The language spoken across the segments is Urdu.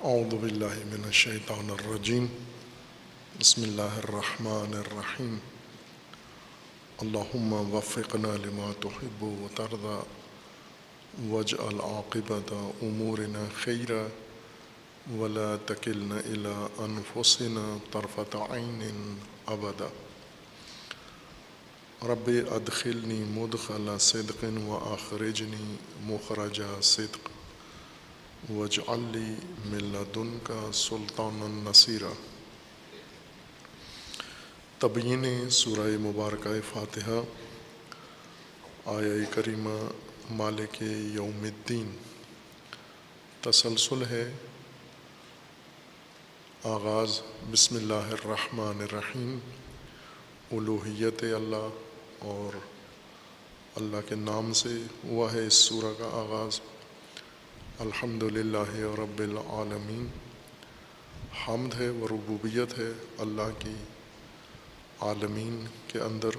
اعوذ باللہ من الشیطان الرجیم بسم اللہ الرحمن الرحیم اللہم وفقنا لما تحب وترضى واجعل عاقبۃ امورنا خیرا ولا تکلنا الی انفسنا طرفۃ عین ابدا رب ادخلنی مدخل صدق واخرجنی مخرج صدق واجعل لی من لدنک سلطانا نصیرا۔ تبیین سورہ مبارکہ فاتحہ، آیہ کریمہ مالک یوم الدین۔ تسلسل ہے، آغاز بسم اللہ الرحمن الرحیم، الوہیت اللہ اور اللہ کے نام سے ہوا ہے اس سورہ کا آغاز۔ الحمدللہ رب العالمین، حمد ہے و ربوبیت ہے اللہ کی عالمین کے اندر،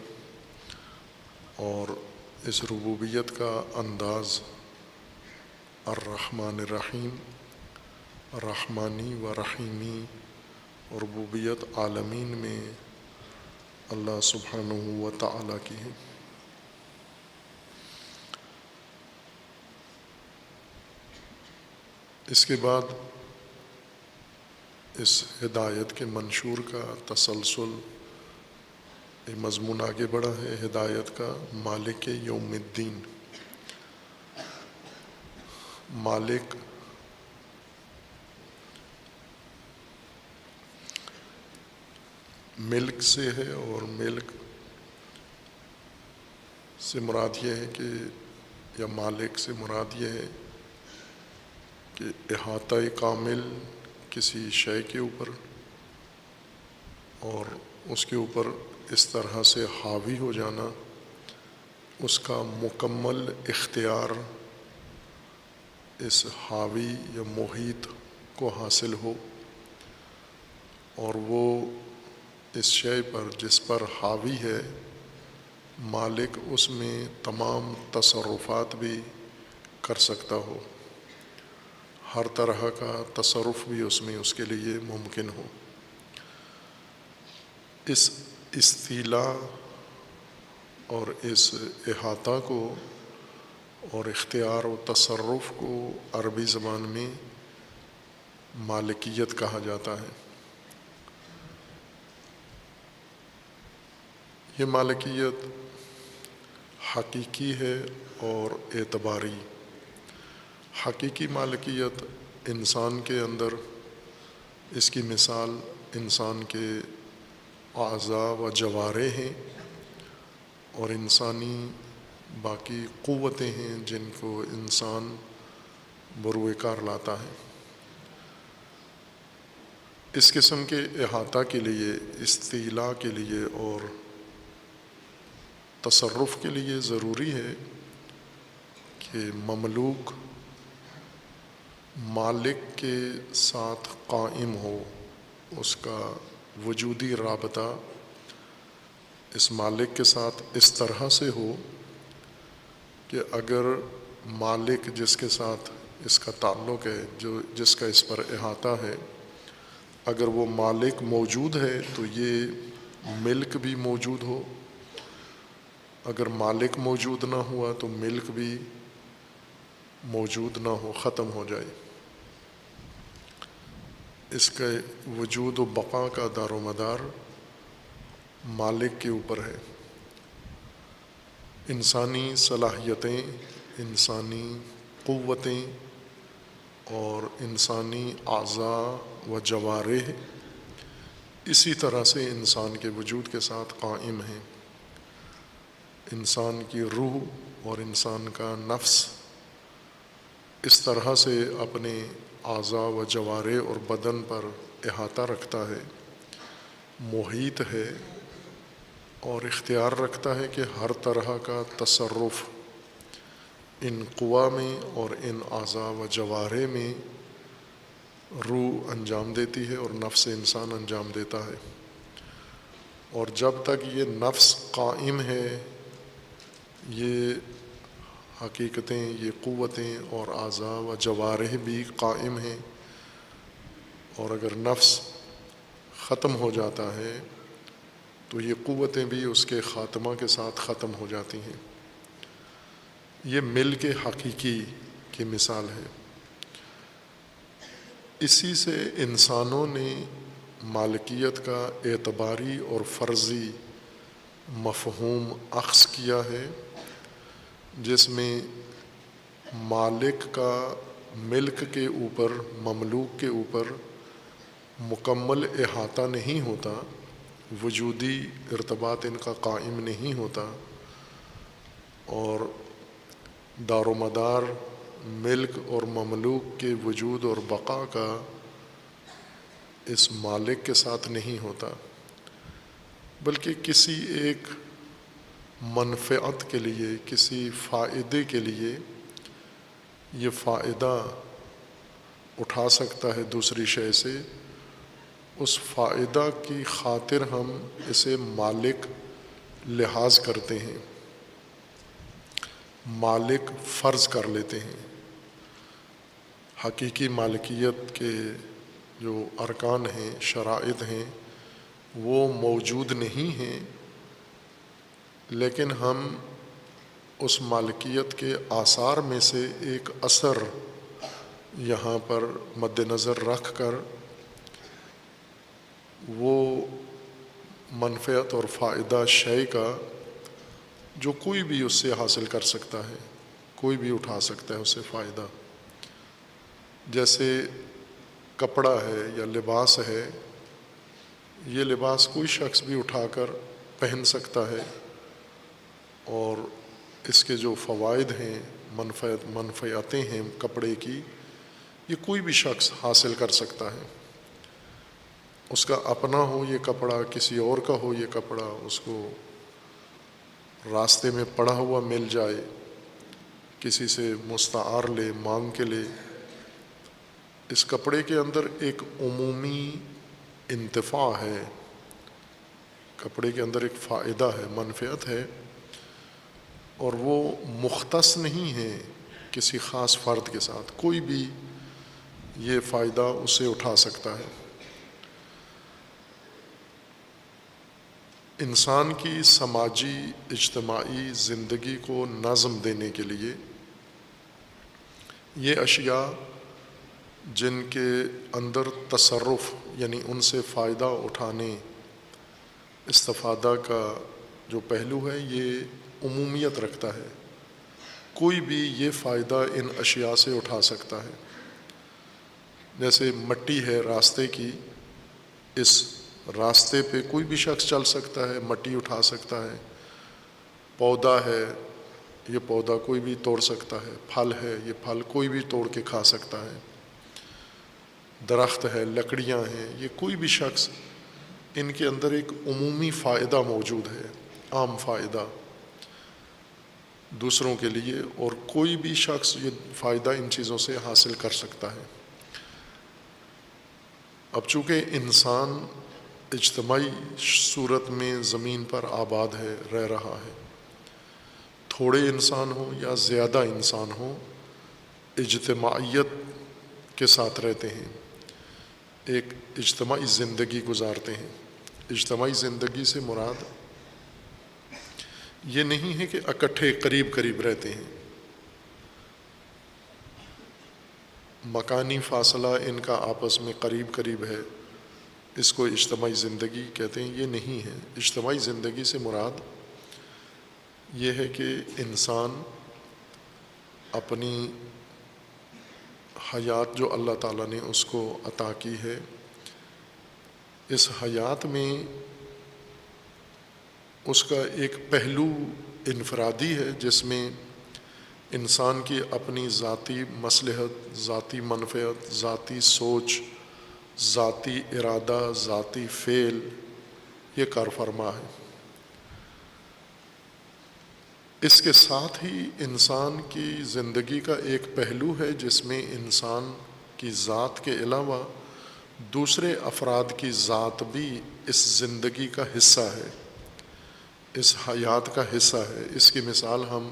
اور اس ربوبیت کا انداز الرحمن الرحیم، رحمانی و رحیمی ربوبیت عالمین میں اللہ سبحانہ و تعالیٰ کی ہے۔ اس کے بعد اس ہدایت کے منشور کا تسلسل، مضمون آگے بڑھا ہے ہدایت کا، مالک یوم الدین۔ مالک ملک سے ہے، اور ملک سے مراد یہ ہے کہ، یا مالک سے مراد یہ ہے کہ احاطہ کامل کسی شے کے اوپر، اور اس کے اوپر اس طرح سے حاوی ہو جانا، اس کا مکمل اختیار اس حاوی یا محیط کو حاصل ہو، اور وہ اس شے پر جس پر حاوی ہے مالک اس میں تمام تصرفات بھی کر سکتا ہو، ہر طرح کا تصرف بھی اس میں اس کے لیے ممکن ہو۔ اس استیلاء اور اس احاطہ کو اور اختیار و تصرف کو عربی زبان میں مالکیت کہا جاتا ہے۔ یہ مالکیت حقیقی ہے اور اعتباری۔ حقیقی مالکیت انسان کے اندر، اس کی مثال انسان کے اعضاء و جوارح ہیں، اور انسانی باقی قوتیں ہیں جن کو انسان بروئے کار لاتا ہے۔ اس قسم کے احاطہ کے لیے، استیلاء کے لیے اور تصرف کے لیے ضروری ہے کہ مملوک مالک کے ساتھ قائم ہو، اس کا وجودی رابطہ اس مالک کے ساتھ اس طرح سے ہو کہ اگر مالک جس کے ساتھ اس کا تعلق ہے، جس کا اس پر احاطہ ہے، اگر وہ مالک موجود ہے تو یہ ملک بھی موجود ہو، اگر مالک موجود نہ ہوا تو ملک بھی موجود نہ ہو، ختم ہو جائے۔ اس کے وجود و بقا کا دار و مدار مالک کے اوپر ہے۔ انسانی صلاحیتیں، انسانی قوتیں اور انسانی اعضاء و جوارح اسی طرح سے انسان کے وجود کے ساتھ قائم ہیں۔ انسان کی روح اور انسان کا نفس اس طرح سے اپنے اعضاء و جوارح اور بدن پر احاطہ رکھتا ہے، محیط ہے، اور اختیار رکھتا ہے کہ ہر طرح کا تصرف ان قوا میں اور ان اعضاء و جوارح میں روح انجام دیتی ہے اور نفس انسان انجام دیتا ہے۔ اور جب تک یہ نفس قائم ہے، یہ حقیقتیں، یہ قوتیں اور اعضاء و جوارح بھی قائم ہیں، اور اگر نفس ختم ہو جاتا ہے تو یہ قوتیں بھی اس کے خاتمہ کے ساتھ ختم ہو جاتی ہیں۔ یہ ملک حقیقی کی مثال ہے۔ اسی سے انسانوں نے مالکیت کا اعتباری اور فرضی مفہوم اخذ کیا ہے، جس میں مالک کا ملک کے اوپر، مملوک کے اوپر مکمل احاطہ نہیں ہوتا، وجودی ارتباط ان کا قائم نہیں ہوتا، اور دار و مدار ملک اور مملوک کے وجود اور بقا کا اس مالک کے ساتھ نہیں ہوتا، بلکہ کسی ایک منفعت کے لیے، کسی فائدے کے لیے یہ فائدہ اٹھا سکتا ہے دوسری شے سے، اس فائدہ کی خاطر ہم اسے مالک لحاظ کرتے ہیں، مالک فرض کر لیتے ہیں۔ حقیقی مالکیت کے جو ارکان ہیں، شرائط ہیں، وہ موجود نہیں ہیں، لیکن ہم اس مالکیت کے آثار میں سے ایک اثر یہاں پر مد نظر رکھ کر وہ منفعت اور فائدہ شے کا جو کوئی بھی اس سے حاصل کر سکتا ہے، کوئی بھی اٹھا سکتا ہے اس سے فائدہ، جیسے کپڑا ہے یا لباس ہے، یہ لباس کوئی شخص بھی اٹھا کر پہن سکتا ہے، اور اس کے جو فوائد ہیں، منفعتیں ہیں کپڑے کی، یہ کوئی بھی شخص حاصل کر سکتا ہے۔ اس کا اپنا ہو یہ کپڑا، کسی اور کا ہو یہ کپڑا، اس کو راستے میں پڑا ہوا مل جائے، کسی سے مستعار لے، مانگ کے لے، اس کپڑے کے اندر ایک عمومی انتفاع ہے، کپڑے کے اندر ایک فائدہ ہے، منفعت ہے، اور وہ مختص نہیں ہے کسی خاص فرد کے ساتھ، کوئی بھی یہ فائدہ اسے اٹھا سکتا ہے۔ انسان کی سماجی اجتماعی زندگی کو نظم دینے کے لیے یہ اشیاء جن کے اندر تصرف یعنی ان سے فائدہ اٹھانے، استفادہ کا جو پہلو ہے، یہ عمومیت رکھتا ہے، کوئی بھی یہ فائدہ ان اشیاء سے اٹھا سکتا ہے۔ جیسے مٹی ہے راستے کی، اس راستے پہ کوئی بھی شخص چل سکتا ہے، مٹی اٹھا سکتا ہے۔ پودا ہے، یہ پودا کوئی بھی توڑ سکتا ہے۔ پھل ہے، یہ پھل کوئی بھی توڑ کے کھا سکتا ہے۔ درخت ہے، لکڑیاں ہیں، یہ کوئی بھی شخص، ان کے اندر ایک عمومی فائدہ موجود ہے، عام فائدہ دوسروں کے لیے، اور کوئی بھی شخص یہ فائدہ ان چیزوں سے حاصل کر سکتا ہے۔ اب چونکہ انسان اجتماعی صورت میں زمین پر آباد ہے، رہ رہا ہے، تھوڑے انسان ہوں یا زیادہ انسان ہوں، اجتماعیت کے ساتھ رہتے ہیں، ایک اجتماعی زندگی گزارتے ہیں۔ اجتماعی زندگی سے مراد یہ نہیں ہے کہ اکٹھے قریب قریب رہتے ہیں، مکانی فاصلہ ان کا آپس میں قریب قریب ہے، اس کو اجتماعی زندگی کہتے ہیں، یہ نہیں ہے۔ اجتماعی زندگی سے مراد یہ ہے کہ انسان اپنی حیات جو اللہ تعالیٰ نے اس کو عطا کی ہے، اس حیات میں اس کا ایک پہلو انفرادی ہے، جس میں انسان کی اپنی ذاتی مصلحت، ذاتی منفعت، ذاتی سوچ، ذاتی ارادہ، ذاتی فعل یہ کار فرما ہے۔ اس کے ساتھ ہی انسان کی زندگی کا ایک پہلو ہے جس میں انسان کی ذات کے علاوہ دوسرے افراد کی ذات بھی اس زندگی کا حصہ ہے، اس حیات کا حصہ ہے۔ اس کی مثال ہم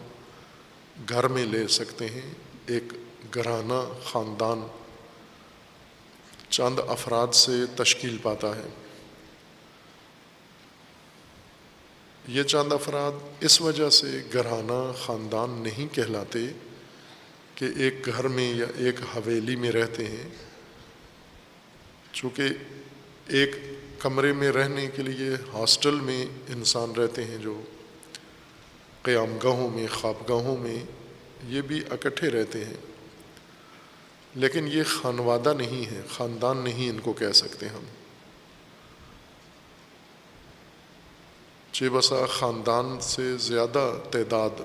گھر میں لے سکتے ہیں۔ ایک گھرانہ، خاندان چند افراد سے تشکیل پاتا ہے۔ یہ چند افراد اس وجہ سے گھرانہ خاندان نہیں کہلاتے کہ ایک گھر میں یا ایک حویلی میں رہتے ہیں، چونکہ ایک کمرے میں رہنے کے لیے ہاسٹل میں انسان رہتے ہیں، جو قیام گاہوں میں، خوابگاہوں میں، یہ بھی اکٹھے رہتے ہیں، لیکن یہ خانوادہ نہیں ہے، خاندان نہیں ان کو کہہ سکتے ہم۔ چہ بسا خاندان سے زیادہ تعداد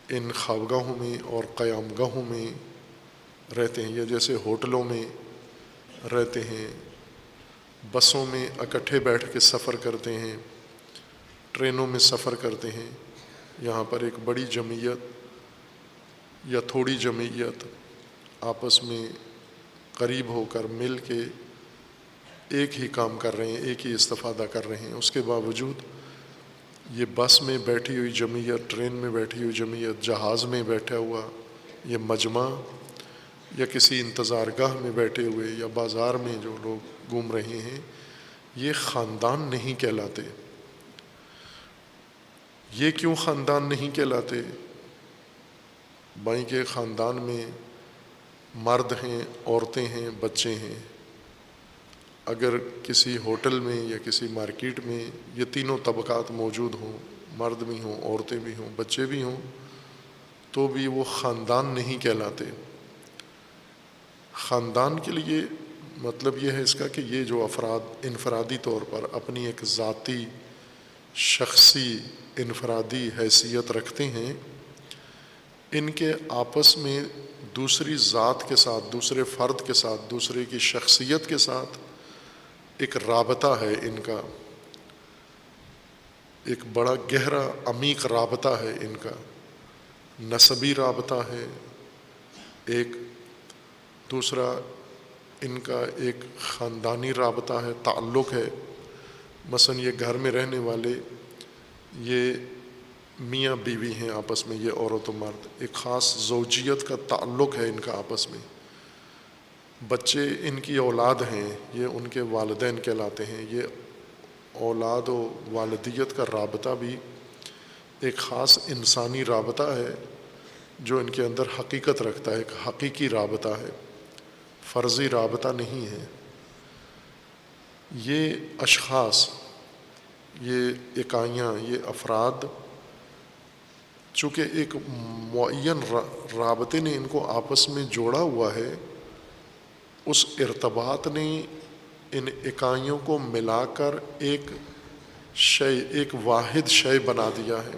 ان خوابگاہوں میں اور قیام گاہوں میں رہتے ہیں، یا جیسے ہوٹلوں میں رہتے ہیں، بسوں میں اکٹھے بیٹھ کے سفر کرتے ہیں، ٹرینوں میں سفر کرتے ہیں۔ یہاں پر ایک بڑی جمعیت یا تھوڑی جمعیت آپس میں قریب ہو کر مل کے ایک ہی کام کر رہے ہیں، ایک ہی استفادہ کر رہے ہیں، اس کے باوجود یہ بس میں بیٹھی ہوئی جمعیت، ٹرین میں بیٹھی ہوئی جمعیت، جہاز میں بیٹھا ہوا یہ مجمع، یا کسی انتظار گاہ میں بیٹھے ہوئے، یا بازار میں جو لوگ گھوم رہے ہیں، یہ خاندان نہیں کہلاتے۔ یہ کیوں خاندان نہیں کہلاتے؟ بھائی کے خاندان میں مرد ہیں، عورتیں ہیں، بچے ہیں۔ اگر کسی ہوٹل میں یا کسی مارکیٹ میں یہ تینوں طبقات موجود ہوں، مرد بھی ہوں، عورتیں بھی ہوں، بچے بھی ہوں، تو بھی وہ خاندان نہیں کہلاتے۔ خاندان کے لیے مطلب یہ ہے اس کا کہ یہ جو افراد انفرادی طور پر اپنی ایک ذاتی، شخصی، انفرادی حیثیت رکھتے ہیں، ان کے آپس میں دوسری ذات کے ساتھ، دوسرے فرد کے ساتھ، دوسرے کی شخصیت کے ساتھ ایک رابطہ ہے، ان کا ایک بڑا گہرا عمیق رابطہ ہے، ان کا نسبی رابطہ ہے، ایک دوسرا ان کا ایک خاندانی رابطہ ہے، تعلق ہے۔ مثلا یہ گھر میں رہنے والے یہ میاں بیوی ہیں، آپس میں یہ عورت و مرد، ایک خاص زوجیت کا تعلق ہے ان کا آپس میں۔ بچے ان کی اولاد ہیں، یہ ان کے والدین کہلاتے ہیں۔ یہ اولاد و والدیت کا رابطہ بھی ایک خاص انسانی رابطہ ہے جو ان کے اندر حقیقت رکھتا ہے، ایک حقیقی رابطہ ہے، فرضی رابطہ نہیں ہے۔ یہ اشخاص، یہ اکائیاں، یہ افراد، چونکہ ایک معین رابطے نے ان کو آپس میں جوڑا ہوا ہے، اس ارتباط نے ان اکائیوں کو ملا کر ایک شے، ایک واحد شے بنا دیا ہے۔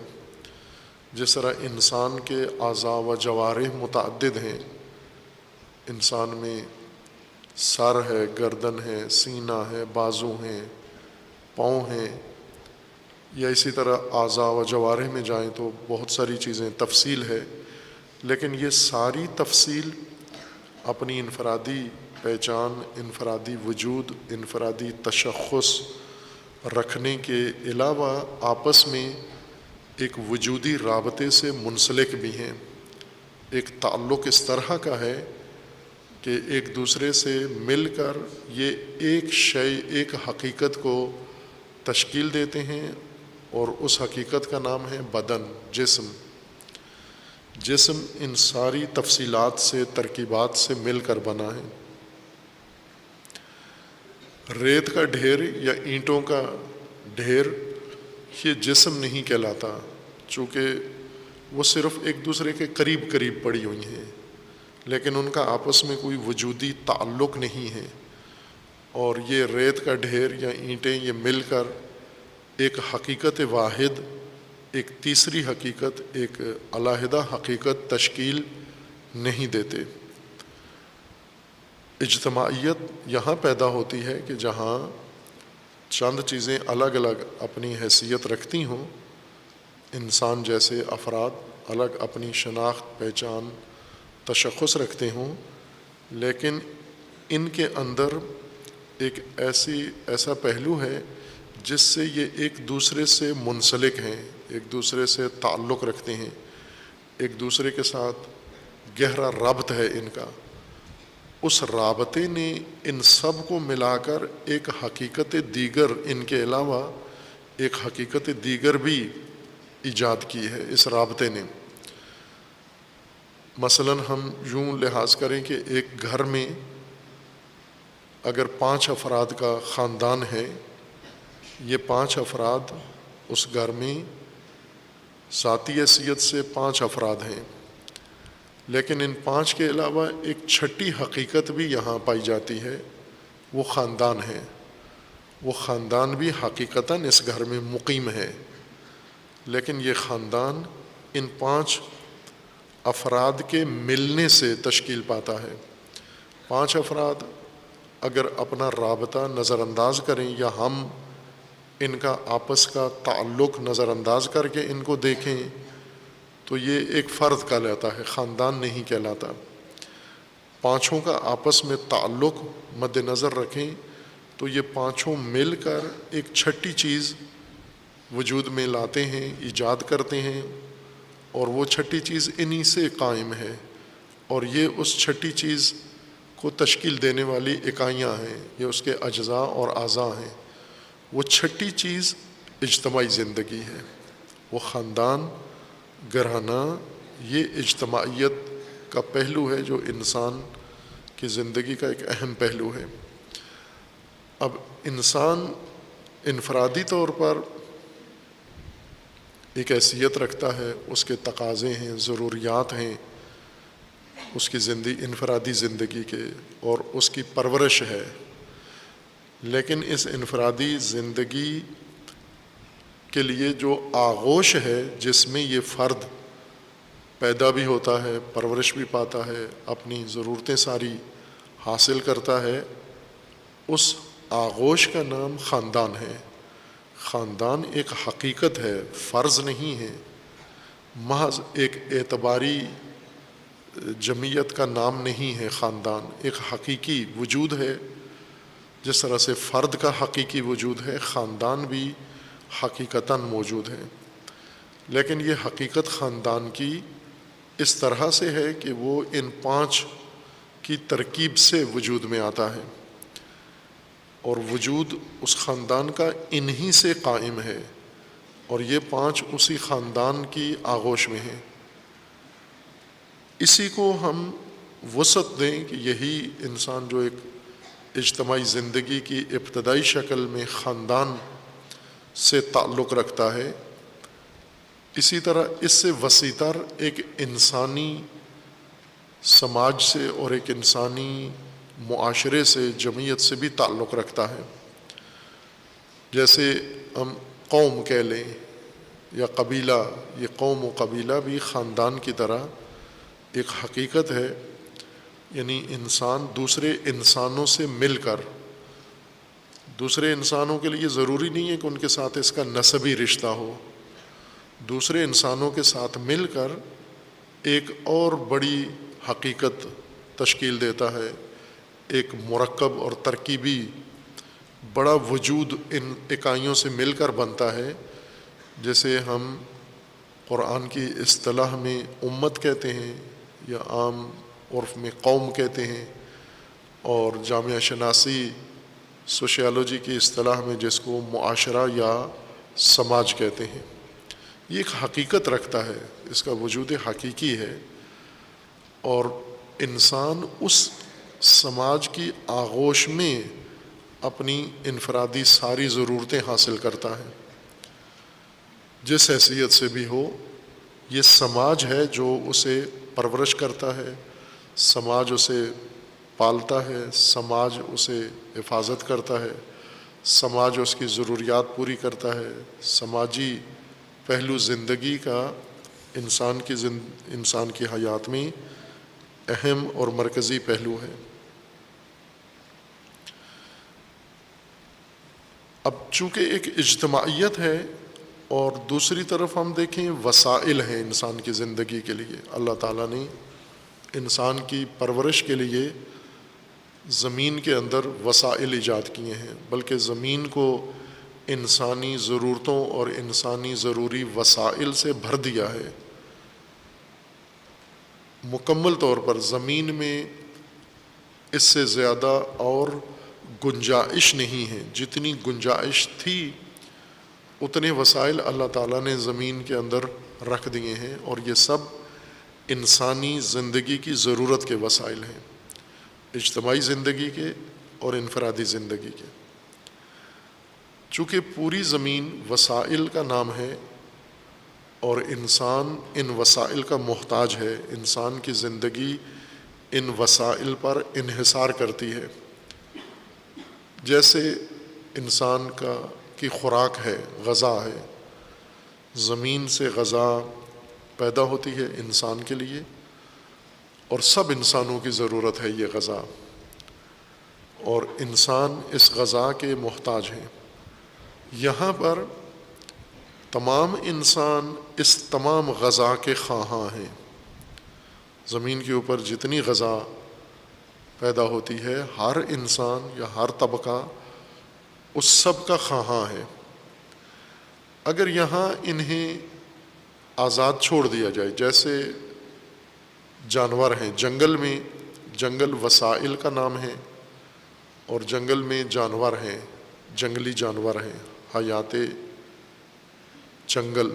جس طرح انسان کے اعضاء و جوارح متعدد ہیں، انسان میں سر ہے، گردن ہے، سینہ ہے، بازو ہیں، پاؤں ہیں، یا اسی طرح اعضاء و جوارح میں جائیں تو بہت ساری چیزیں تفصیل ہے، لیکن یہ ساری تفصیل اپنی انفرادی پہچان، انفرادی وجود، انفرادی تشخص رکھنے کے علاوہ آپس میں ایک وجودی رابطے سے منسلک بھی ہیں۔ ایک تعلق اس طرح کا ہے کہ ایک دوسرے سے مل کر یہ ایک شے، ایک حقیقت کو تشکیل دیتے ہیں، اور اس حقیقت کا نام ہے بدن، جسم۔ جسم ان ساری تفصیلات سے، ترکیبات سے مل کر بنا ہے۔ ریت کا ڈھیر یا اینٹوں کا ڈھیر یہ جسم نہیں کہلاتا، چونکہ وہ صرف ایک دوسرے کے قریب قریب پڑی ہوئی ہیں، لیکن ان کا آپس میں کوئی وجودی تعلق نہیں ہے۔ اور یہ ریت کا ڈھیر یا اینٹیں یہ مل کر ایک حقیقت واحد، ایک تیسری حقیقت، ایک علیحدہ حقیقت تشکیل نہیں دیتے۔ اجتماعیت یہاں پیدا ہوتی ہے کہ جہاں چند چیزیں الگ الگ اپنی حیثیت رکھتی ہوں، انسان جیسے افراد الگ اپنی شناخت، پہچان، تشخص رکھتے ہوں، لیکن ان کے اندر ایک ایسا پہلو ہے جس سے یہ ایک دوسرے سے منسلک ہیں، ایک دوسرے سے تعلق رکھتے ہیں، ایک دوسرے کے ساتھ گہرا ربط ہے ان کا۔ اس رابطے نے ان سب کو ملا کر ایک حقیقت دیگر، ان کے علاوہ ایک حقیقت دیگر بھی ایجاد کی ہے اس رابطے نے۔ مثلا ہم یوں لحاظ کریں کہ ایک گھر میں اگر 5 افراد کا خاندان ہے، یہ 5 افراد اس گھر میں ذاتی حیثیت سے 5 افراد ہیں، لیکن ان 5 کے علاوہ ایک چھٹی حقیقت بھی یہاں پائی جاتی ہے، وہ خاندان ہے۔ وہ خاندان بھی حقیقتاً اس گھر میں مقیم ہے، لیکن یہ خاندان ان 5 افراد کے ملنے سے تشکیل پاتا ہے۔ 5 افراد اگر اپنا رابطہ نظر انداز کریں یا ہم ان کا آپس کا تعلق نظر انداز کر کے ان کو دیکھیں تو یہ ایک فرد کہلاتا ہے، خاندان نہیں کہلاتا۔ 5 کا آپس میں تعلق مد نظر رکھیں تو یہ 5 مل کر ایک چھٹی چیز وجود میں لاتے ہیں، ایجاد کرتے ہیں، اور وہ چھٹی چیز انہی سے قائم ہے، اور یہ اس چھٹی چیز کو تشکیل دینے والی اکائیاں ہیں، یہ اس کے اجزاء اور اعضاء ہیں۔ وہ چھٹی چیز اجتماعی زندگی ہے۔ وہ خاندان، گھرانہ، یہ اجتماعیت کا پہلو ہے جو انسان کی زندگی کا ایک اہم پہلو ہے۔ اب انسان انفرادی طور پر ایک حیثیت رکھتا ہے، اس کے تقاضے ہیں، ضروریات ہیں اس کی انفرادی زندگی کے، اور اس کی پرورش ہے، لیکن اس انفرادی زندگی کے لیے جو آغوش ہے جس میں یہ فرد پیدا بھی ہوتا ہے، پرورش بھی پاتا ہے، اپنی ضرورتیں ساری حاصل کرتا ہے، اس آغوش کا نام خاندان ہے۔ خاندان ایک حقیقت ہے، فرض نہیں ہے، محض ایک اعتباری جمعیت کا نام نہیں ہے۔ خاندان ایک حقیقی وجود ہے، جس طرح سے فرد کا حقیقی وجود ہے، خاندان بھی حقیقتاً موجود ہے، لیکن یہ حقیقت خاندان کی اس طرح سے ہے کہ وہ ان 5 کی ترکیب سے وجود میں آتا ہے، اور وجود اس خاندان کا انہی سے قائم ہے، اور یہ 5 اسی خاندان کی آغوش میں ہیں۔ اسی کو ہم وسعت دیں کہ یہی انسان جو ایک اجتماعی زندگی کی ابتدائی شکل میں خاندان سے تعلق رکھتا ہے، اسی طرح اس سے وسیع تر ایک انسانی سماج سے اور ایک انسانی معاشرے سے، جمعیت سے بھی تعلق رکھتا ہے۔ جیسے ہم قوم کہہ لیں یا قبیلہ، یہ قوم و قبیلہ بھی خاندان کی طرح ایک حقیقت ہے، یعنی انسان دوسرے انسانوں سے مل کر، دوسرے انسانوں کے لیے ضروری نہیں ہے کہ ان کے ساتھ اس کا نسبی رشتہ ہو، دوسرے انسانوں کے ساتھ مل کر ایک اور بڑی حقیقت تشکیل دیتا ہے، ایک مرکب اور ترکیبی بڑا وجود ان اکائیوں سے مل کر بنتا ہے، جسے ہم قرآن کی اصطلاح میں امت کہتے ہیں، یا عام عرف میں قوم کہتے ہیں، اور جامعہ شناسی سوشیالوجی کی اصطلاح میں جس کو معاشرہ یا سماج کہتے ہیں۔ یہ ایک حقیقت رکھتا ہے، اس کا وجود حقیقی ہے، اور انسان اس سماج کی آغوش میں اپنی انفرادی ساری ضرورتیں حاصل کرتا ہے، جس حیثیت سے بھی ہو۔ یہ سماج ہے جو اسے پرورش کرتا ہے، سماج اسے پالتا ہے، سماج اسے حفاظت کرتا ہے، سماج اس کی ضروریات پوری کرتا ہے۔ سماجی پہلو زندگی کا انسان کی حیات میں اہم اور مرکزی پہلو ہے۔ اب چونکہ ایک اجتماعیت ہے، اور دوسری طرف ہم دیکھیں وسائل ہیں انسان کی زندگی کے لیے۔ اللہ تعالیٰ نے انسان کی پرورش کے لیے زمین کے اندر وسائل ایجاد کیے ہیں، بلکہ زمین کو انسانی ضرورتوں اور انسانی ضروری وسائل سے بھر دیا ہے۔ مکمل طور پر زمین میں اس سے زیادہ اور گنجائش نہیں ہے. جتنی گنجائش تھی اتنے وسائل اللہ تعالیٰ نے زمین کے اندر رکھ دیے ہیں، اور یہ سب انسانی زندگی کی ضرورت کے وسائل ہیں، اجتماعی زندگی کے اور انفرادی زندگی کے. چونکہ پوری زمین وسائل کا نام ہے اور انسان ان وسائل کا محتاج ہے، انسان کی زندگی ان وسائل پر انحصار کرتی ہے. جیسے انسان کی خوراک ہے، غذا ہے، زمین سے غذا پیدا ہوتی ہے انسان کے لیے، اور سب انسانوں کی ضرورت ہے یہ غذا، اور انسان اس غذا کے محتاج ہیں. یہاں پر تمام انسان اس تمام غذا کے خواہاں ہیں. زمین کے اوپر جتنی غذا پیدا ہوتی ہے ہر انسان یا ہر طبقہ اس سب کا خواہاں ہے. اگر یہاں انہیں آزاد چھوڑ دیا جائے، جیسے جانور ہیں جنگل میں، جنگل وسائل کا نام ہے، اور جنگل میں جانور ہیں، جنگلی جانور ہیں، حیات جنگل،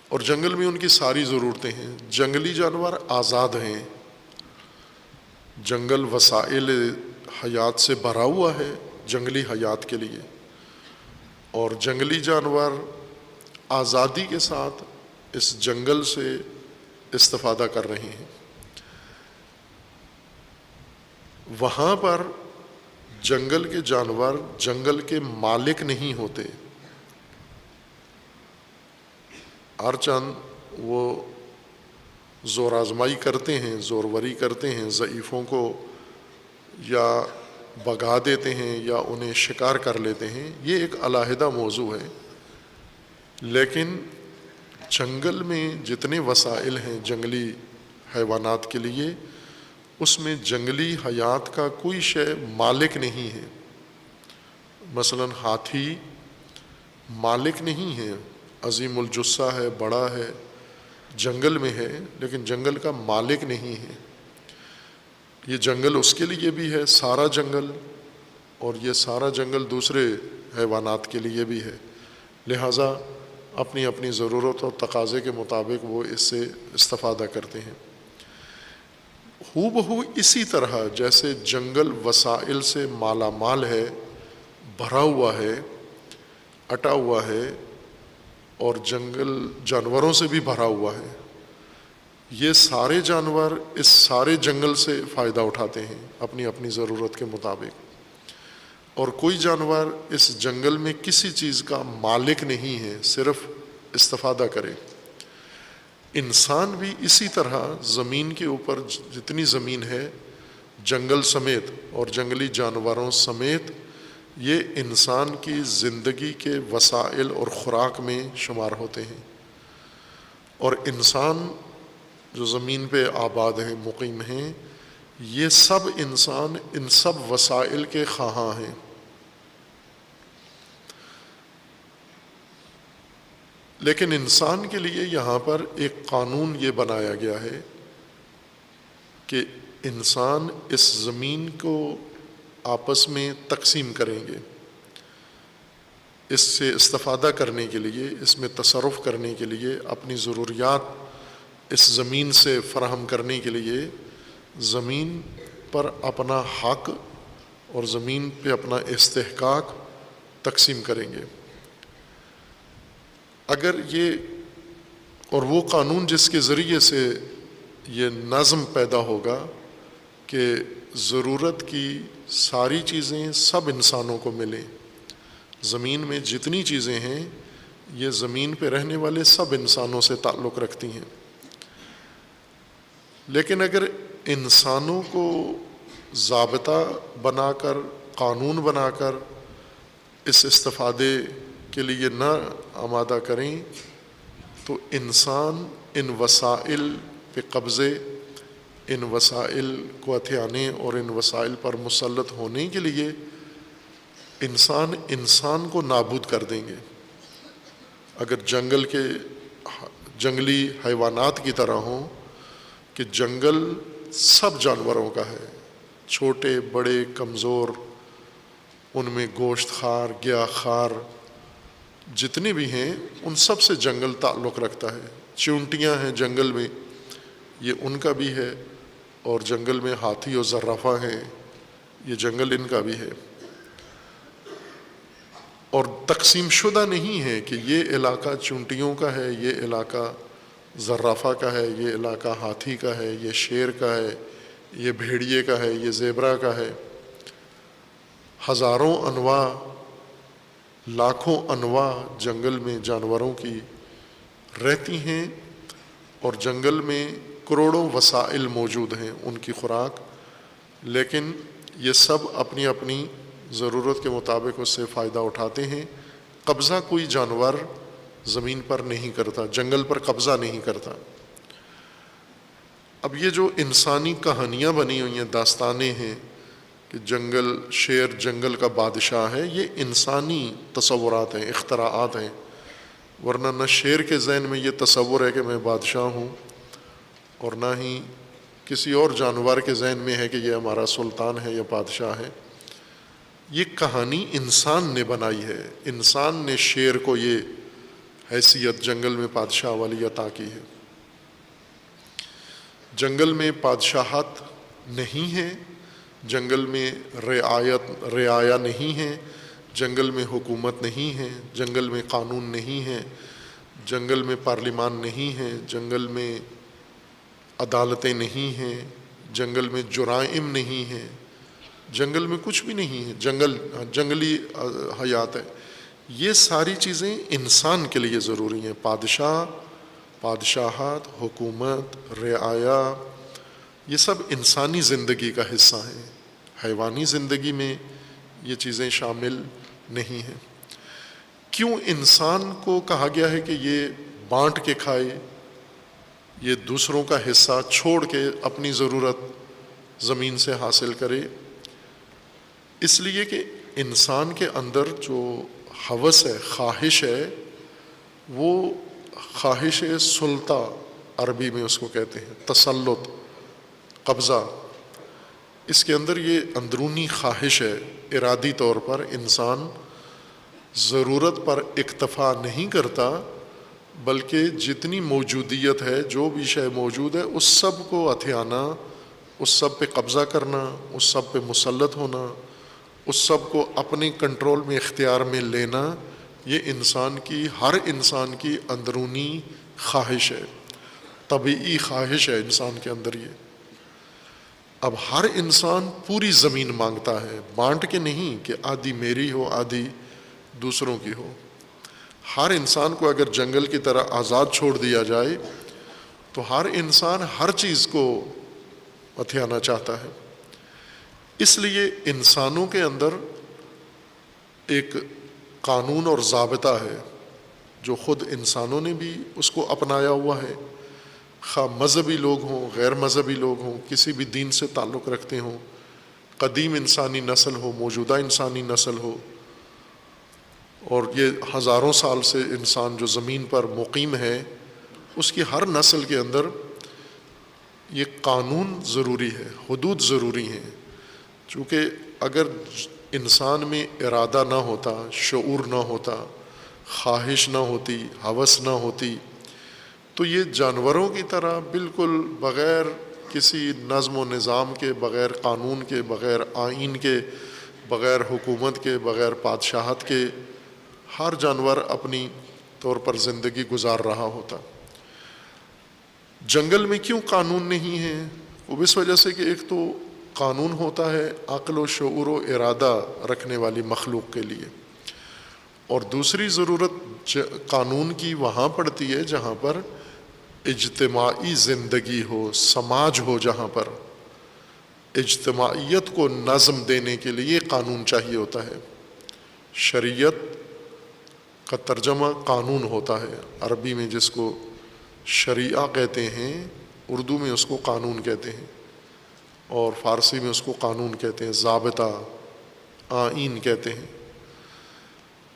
اور جنگل میں ان کی ساری ضرورتیں ہیں. جنگلی جانور آزاد ہیں، جنگل وسائل حیات سے بھرا ہوا ہے جنگلی حیات کے لیے، اور جنگلی جانور آزادی کے ساتھ اس جنگل سے استفادہ کر رہے ہیں. وہاں پر جنگل کے جانور جنگل کے مالک نہیں ہوتے، ہر چند وہ زور آزمائی کرتے ہیں، زوروری کرتے ہیں، ضعیفوں کو یا بھگا دیتے ہیں یا انہیں شکار کر لیتے ہیں، یہ ایک علیحدہ موضوع ہے. لیکن جنگل میں جتنے وسائل ہیں جنگلی حیوانات کے لیے، اس میں جنگلی حیات کا کوئی شے مالک نہیں ہے. مثلا ہاتھی مالک نہیں ہے، عظیم الجثہ ہے، بڑا ہے، جنگل میں ہے، لیکن جنگل کا مالک نہیں ہے. یہ جنگل اس کے لیے بھی ہے، سارا جنگل، اور یہ سارا جنگل دوسرے حیوانات کے لیے بھی ہے. لہٰذا اپنی اپنی ضرورت اور تقاضے کے مطابق وہ اس سے استفادہ کرتے ہیں. ہو بہو اسی طرح جیسے جنگل وسائل سے مالا مال ہے، بھرا ہوا ہے، اٹا ہوا ہے، اور جنگل جانوروں سے بھی بھرا ہوا ہے. یہ سارے جانور اس سارے جنگل سے فائدہ اٹھاتے ہیں اپنی اپنی ضرورت کے مطابق، اور کوئی جانور اس جنگل میں کسی چیز کا مالک نہیں ہے، صرف استفادہ کرے. انسان بھی اسی طرح زمین کے اوپر جتنی زمین ہے، جنگل سمیت اور جنگلی جانوروں سمیت، یہ انسان کی زندگی کے وسائل اور خوراک میں شمار ہوتے ہیں. اور انسان جو زمین پہ آباد ہیں، مقیم ہیں، یہ سب انسان ان سب وسائل کے خواہاں ہیں. لیکن انسان کے لیے یہاں پر ایک قانون یہ بنایا گیا ہے کہ انسان اس زمین کو آپس میں تقسیم کریں گے. اس سے استفادہ کرنے کے لیے، اس میں تصرف کرنے کے لیے، اپنی ضروریات اس زمین سے فراہم کرنے کے لیے زمین پر اپنا حق اور زمین پہ اپنا استحقاق تقسیم کریں گے. اگر یہ اور وہ قانون جس کے ذریعے سے یہ نظم پیدا ہوگا کہ ضرورت کی ساری چیزیں سب انسانوں کو ملیں، زمین میں جتنی چیزیں ہیں یہ زمین پہ رہنے والے سب انسانوں سے تعلق رکھتی ہیں. لیکن اگر انسانوں کو ضابطہ بنا کر، قانون بنا کر اس استفادے کے لیے نہ آمادہ کریں تو انسان ان وسائل پہ قبضے، ان وسائل کو ہتھیانے اور ان وسائل پر مسلط ہونے کے لیے انسان کو نابود کر دیں گے. اگر جنگل کے جنگلی حیوانات کی طرح ہوں کہ جنگل سب جانوروں کا ہے، چھوٹے بڑے کمزور، ان میں گوشت خار گیا خار جتنے بھی ہیں ان سب سے جنگل تعلق رکھتا ہے۔ چونٹیاں ہیں جنگل میں، یہ ان کا بھی ہے، اور جنگل میں ہاتھی اور زرافہ ہیں، یہ جنگل ان کا بھی ہے۔ اور تقسیم شدہ نہیں ہے کہ یہ علاقہ چونٹیوں کا ہے، یہ علاقہ زرافہ کا ہے، یہ علاقہ ہاتھی کا ہے، یہ شیر کا ہے، یہ بھیڑیے کا ہے، یہ زیبرا کا ہے۔ ہزاروں انواع، لاکھوں انواع جنگل میں جانوروں کی رہتی ہیں، اور جنگل میں کروڑوں وسائل موجود ہیں ان کی خوراک، لیکن یہ سب اپنی اپنی ضرورت کے مطابق اس سے فائدہ اٹھاتے ہیں۔ قبضہ کوئی جانور زمین پر نہیں کرتا، جنگل پر قبضہ نہیں کرتا۔ اب یہ جو انسانی کہانیاں بنی ہوئی ہیں، داستانیں ہیں کہ جنگل شیر جنگل کا بادشاہ ہے، یہ انسانی تصورات ہیں، اختراعات ہیں، ورنہ نہ شیر کے ذہن میں یہ تصور ہے کہ میں بادشاہ ہوں، اور نہ ہی کسی اور جانور کے ذہن میں ہے کہ یہ ہمارا سلطان ہے یا بادشاہ ہے۔ یہ کہانی انسان نے بنائی ہے، انسان نے شیر کو یہ حیثیت جنگل میں بادشاہ والی عطا کی ہے۔ جنگل میں بادشاہت نہیں ہے، جنگل میں رعایا نہیں ہے، جنگل میں حکومت نہیں ہے، جنگل میں قانون نہیں ہے، جنگل میں پارلیمان نہیں ہے، جنگل میں عدالتیں نہیں ہیں، جنگل میں جرائم نہیں ہیں، جنگل میں کچھ بھی نہیں ہے، جنگلی حیات ہے۔ یہ ساری چیزیں انسان کے لیے ضروری ہیں، بادشاہت، حکومت، رعایا، یہ سب انسانی زندگی کا حصہ ہیں، حیوانی زندگی میں یہ چیزیں شامل نہیں ہیں۔ کیوں انسان کو کہا گیا ہے کہ یہ بانٹ کے کھائے، یہ دوسروں کا حصہ چھوڑ کے اپنی ضرورت زمین سے حاصل کرے؟ اس لیے کہ انسان کے اندر جو ہوس ہے، خواہش ہے، وہ خواہش سلطہ، عربی میں اس کو کہتے ہیں تسلط، قبضہ۔ اس کے اندر یہ اندرونی خواہش ہے، ارادی طور پر انسان ضرورت پر اکتفا نہیں کرتا، بلکہ جتنی موجودیت ہے، جو بھی شے موجود ہے، اس سب کو ہتھیانا، اس سب پہ قبضہ کرنا، اس سب پہ مسلط ہونا، اس سب کو اپنے کنٹرول میں، اختیار میں لینا، یہ ہر انسان کی اندرونی خواہش ہے، طبیعی خواہش ہے انسان کے اندر یہ۔ اب ہر انسان پوری زمین مانگتا ہے، بانٹ کے نہیں کہ آدھی میری ہو آدھی دوسروں کی ہو۔ ہر انسان کو اگر جنگل کی طرح آزاد چھوڑ دیا جائے تو ہر انسان ہر چیز کو ہتھیانا چاہتا ہے۔ اس لیے انسانوں کے اندر ایک قانون اور ضابطہ ہے جو خود انسانوں نے بھی اس کو اپنایا ہوا ہے، خواہ مذہبی لوگ ہوں، غیر مذہبی لوگ ہوں، کسی بھی دین سے تعلق رکھتے ہوں، قدیم انسانی نسل ہو، موجودہ انسانی نسل ہو، اور یہ ہزاروں سال سے انسان جو زمین پر مقیم ہے، اس کی ہر نسل کے اندر یہ قانون ضروری ہے، حدود ضروری ہیں۔ چونکہ اگر انسان میں ارادہ نہ ہوتا، شعور نہ ہوتا، خواہش نہ ہوتی، ہوس نہ ہوتی، تو یہ جانوروں کی طرح بالکل بغیر کسی نظم و نظام کے، بغیر قانون کے، بغیر آئین کے، بغیر حکومت کے، بغیر بادشاہت کے، ہر جانور اپنی طور پر زندگی گزار رہا ہوتا۔ جنگل میں کیوں قانون نہیں ہے؟ وہ اس وجہ سے کہ ایک تو قانون ہوتا ہے عقل و شعور و ارادہ رکھنے والی مخلوق کے لیے، اور دوسری ضرورت قانون کی وہاں پڑتی ہے جہاں پر اجتماعی زندگی ہو، سماج ہو، جہاں پر اجتماعیت کو نظم دینے کے لیے قانون چاہیے ہوتا ہے۔ شریعت کا ترجمہ قانون ہوتا ہے، عربی میں جس کو شریعہ کہتے ہیں، اردو میں اس کو قانون کہتے ہیں، اور فارسی میں اس کو قانون کہتے ہیں، ضابطہ، آئین کہتے ہیں۔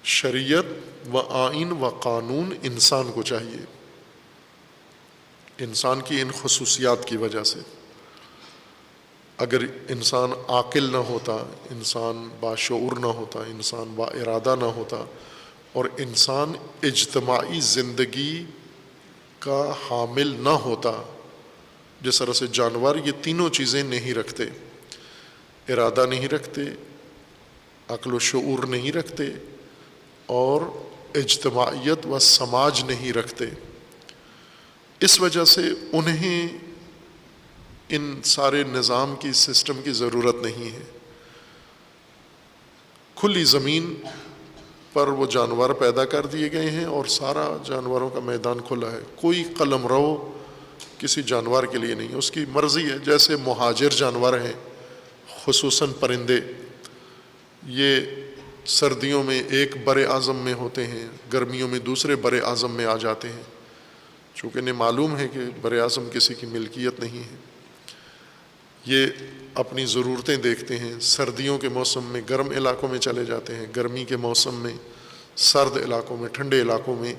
شریعت و آئین و قانون انسان کو چاہیے، انسان کی ان خصوصیات کی وجہ سے۔ اگر انسان عاقل نہ ہوتا، انسان باشعور نہ ہوتا، انسان با ارادہ نہ ہوتا، اور انسان اجتماعی زندگی کا حامل نہ ہوتا، جس طرح سے جانور یہ تینوں چیزیں نہیں رکھتے، ارادہ نہیں رکھتے، عقل و شعور نہیں رکھتے، اور اجتماعیت و سماج نہیں رکھتے، اس وجہ سے انہیں ان سارے نظام کی سسٹم کی ضرورت نہیں ہے۔ کھلی زمین پر وہ جانور پیدا کر دیے گئے ہیں اور سارا جانوروں کا میدان کھلا ہے، کوئی قلم رو کسی جانور کے لیے نہیں، اس کی مرضی ہے۔ جیسے مہاجر جانور ہیں، خصوصاً پرندے، یہ سردیوں میں ایک بر اعظم میں ہوتے ہیں، گرمیوں میں دوسرے بر اعظم میں آ جاتے ہیں، چونکہ انہیں معلوم ہے کہ بر اعظم کسی کی ملکیت نہیں ہے۔ یہ اپنی ضرورتیں دیکھتے ہیں، سردیوں کے موسم میں گرم علاقوں میں چلے جاتے ہیں، گرمی کے موسم میں سرد علاقوں میں، ٹھنڈے علاقوں میں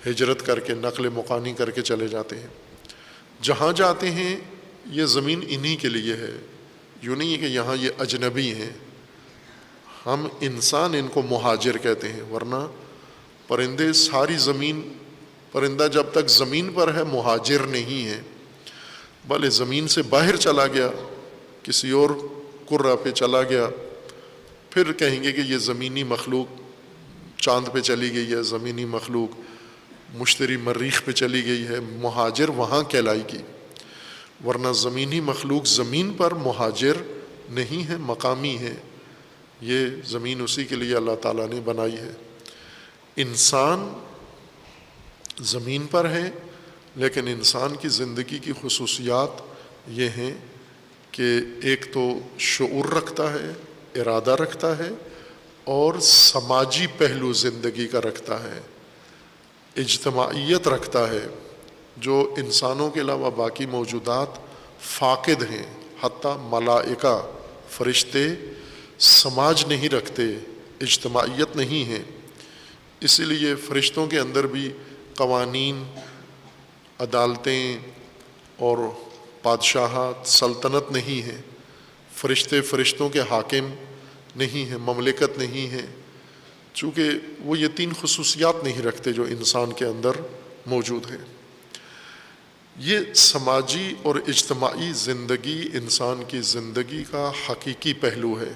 ہجرت کر کے، نقل مکانی کر کے چلے جاتے ہیں۔ جہاں جاتے ہیں یہ زمین انہی کے لیے ہے، یوں نہیں ہے کہ یہاں یہ اجنبی ہیں، ہم انسان ان کو مہاجر کہتے ہیں، ورنہ پرندے ساری زمین، پرندہ جب تک زمین پر ہے مہاجر نہیں ہے، بھلے زمین سے باہر چلا گیا، کسی اور کرہ پہ چلا گیا، پھر کہیں گے کہ یہ زمینی مخلوق چاند پہ چلی گئی ہے، زمینی مخلوق مشتری مریخ پہ چلی گئی ہے، مہاجر وہاں کہلائے گی، ورنہ زمینی مخلوق زمین پر مہاجر نہیں ہے، مقامی ہے، یہ زمین اسی کے لیے اللہ تعالیٰ نے بنائی ہے۔ انسان زمین پر ہے، لیکن انسان کی زندگی کی خصوصیات یہ ہیں کہ ایک تو شعور رکھتا ہے، ارادہ رکھتا ہے، اور سماجی پہلو زندگی کا رکھتا ہے، اجتماعیت رکھتا ہے، جو انسانوں کے علاوہ باقی موجودات فاقد ہیں، حتیٰ ملائکہ، فرشتے سماج نہیں رکھتے، اجتماعیت نہیں ہے، اسی لیے فرشتوں کے اندر بھی قوانین، عدالتیں اور بادشاہت، سلطنت نہیں ہے، فرشتے فرشتوں کے حاکم نہیں ہیں، مملکت نہیں ہے، چونکہ وہ یہ تین خصوصیات نہیں رکھتے جو انسان کے اندر موجود ہیں۔ یہ سماجی اور اجتماعی زندگی انسان کی زندگی کا حقیقی پہلو ہے۔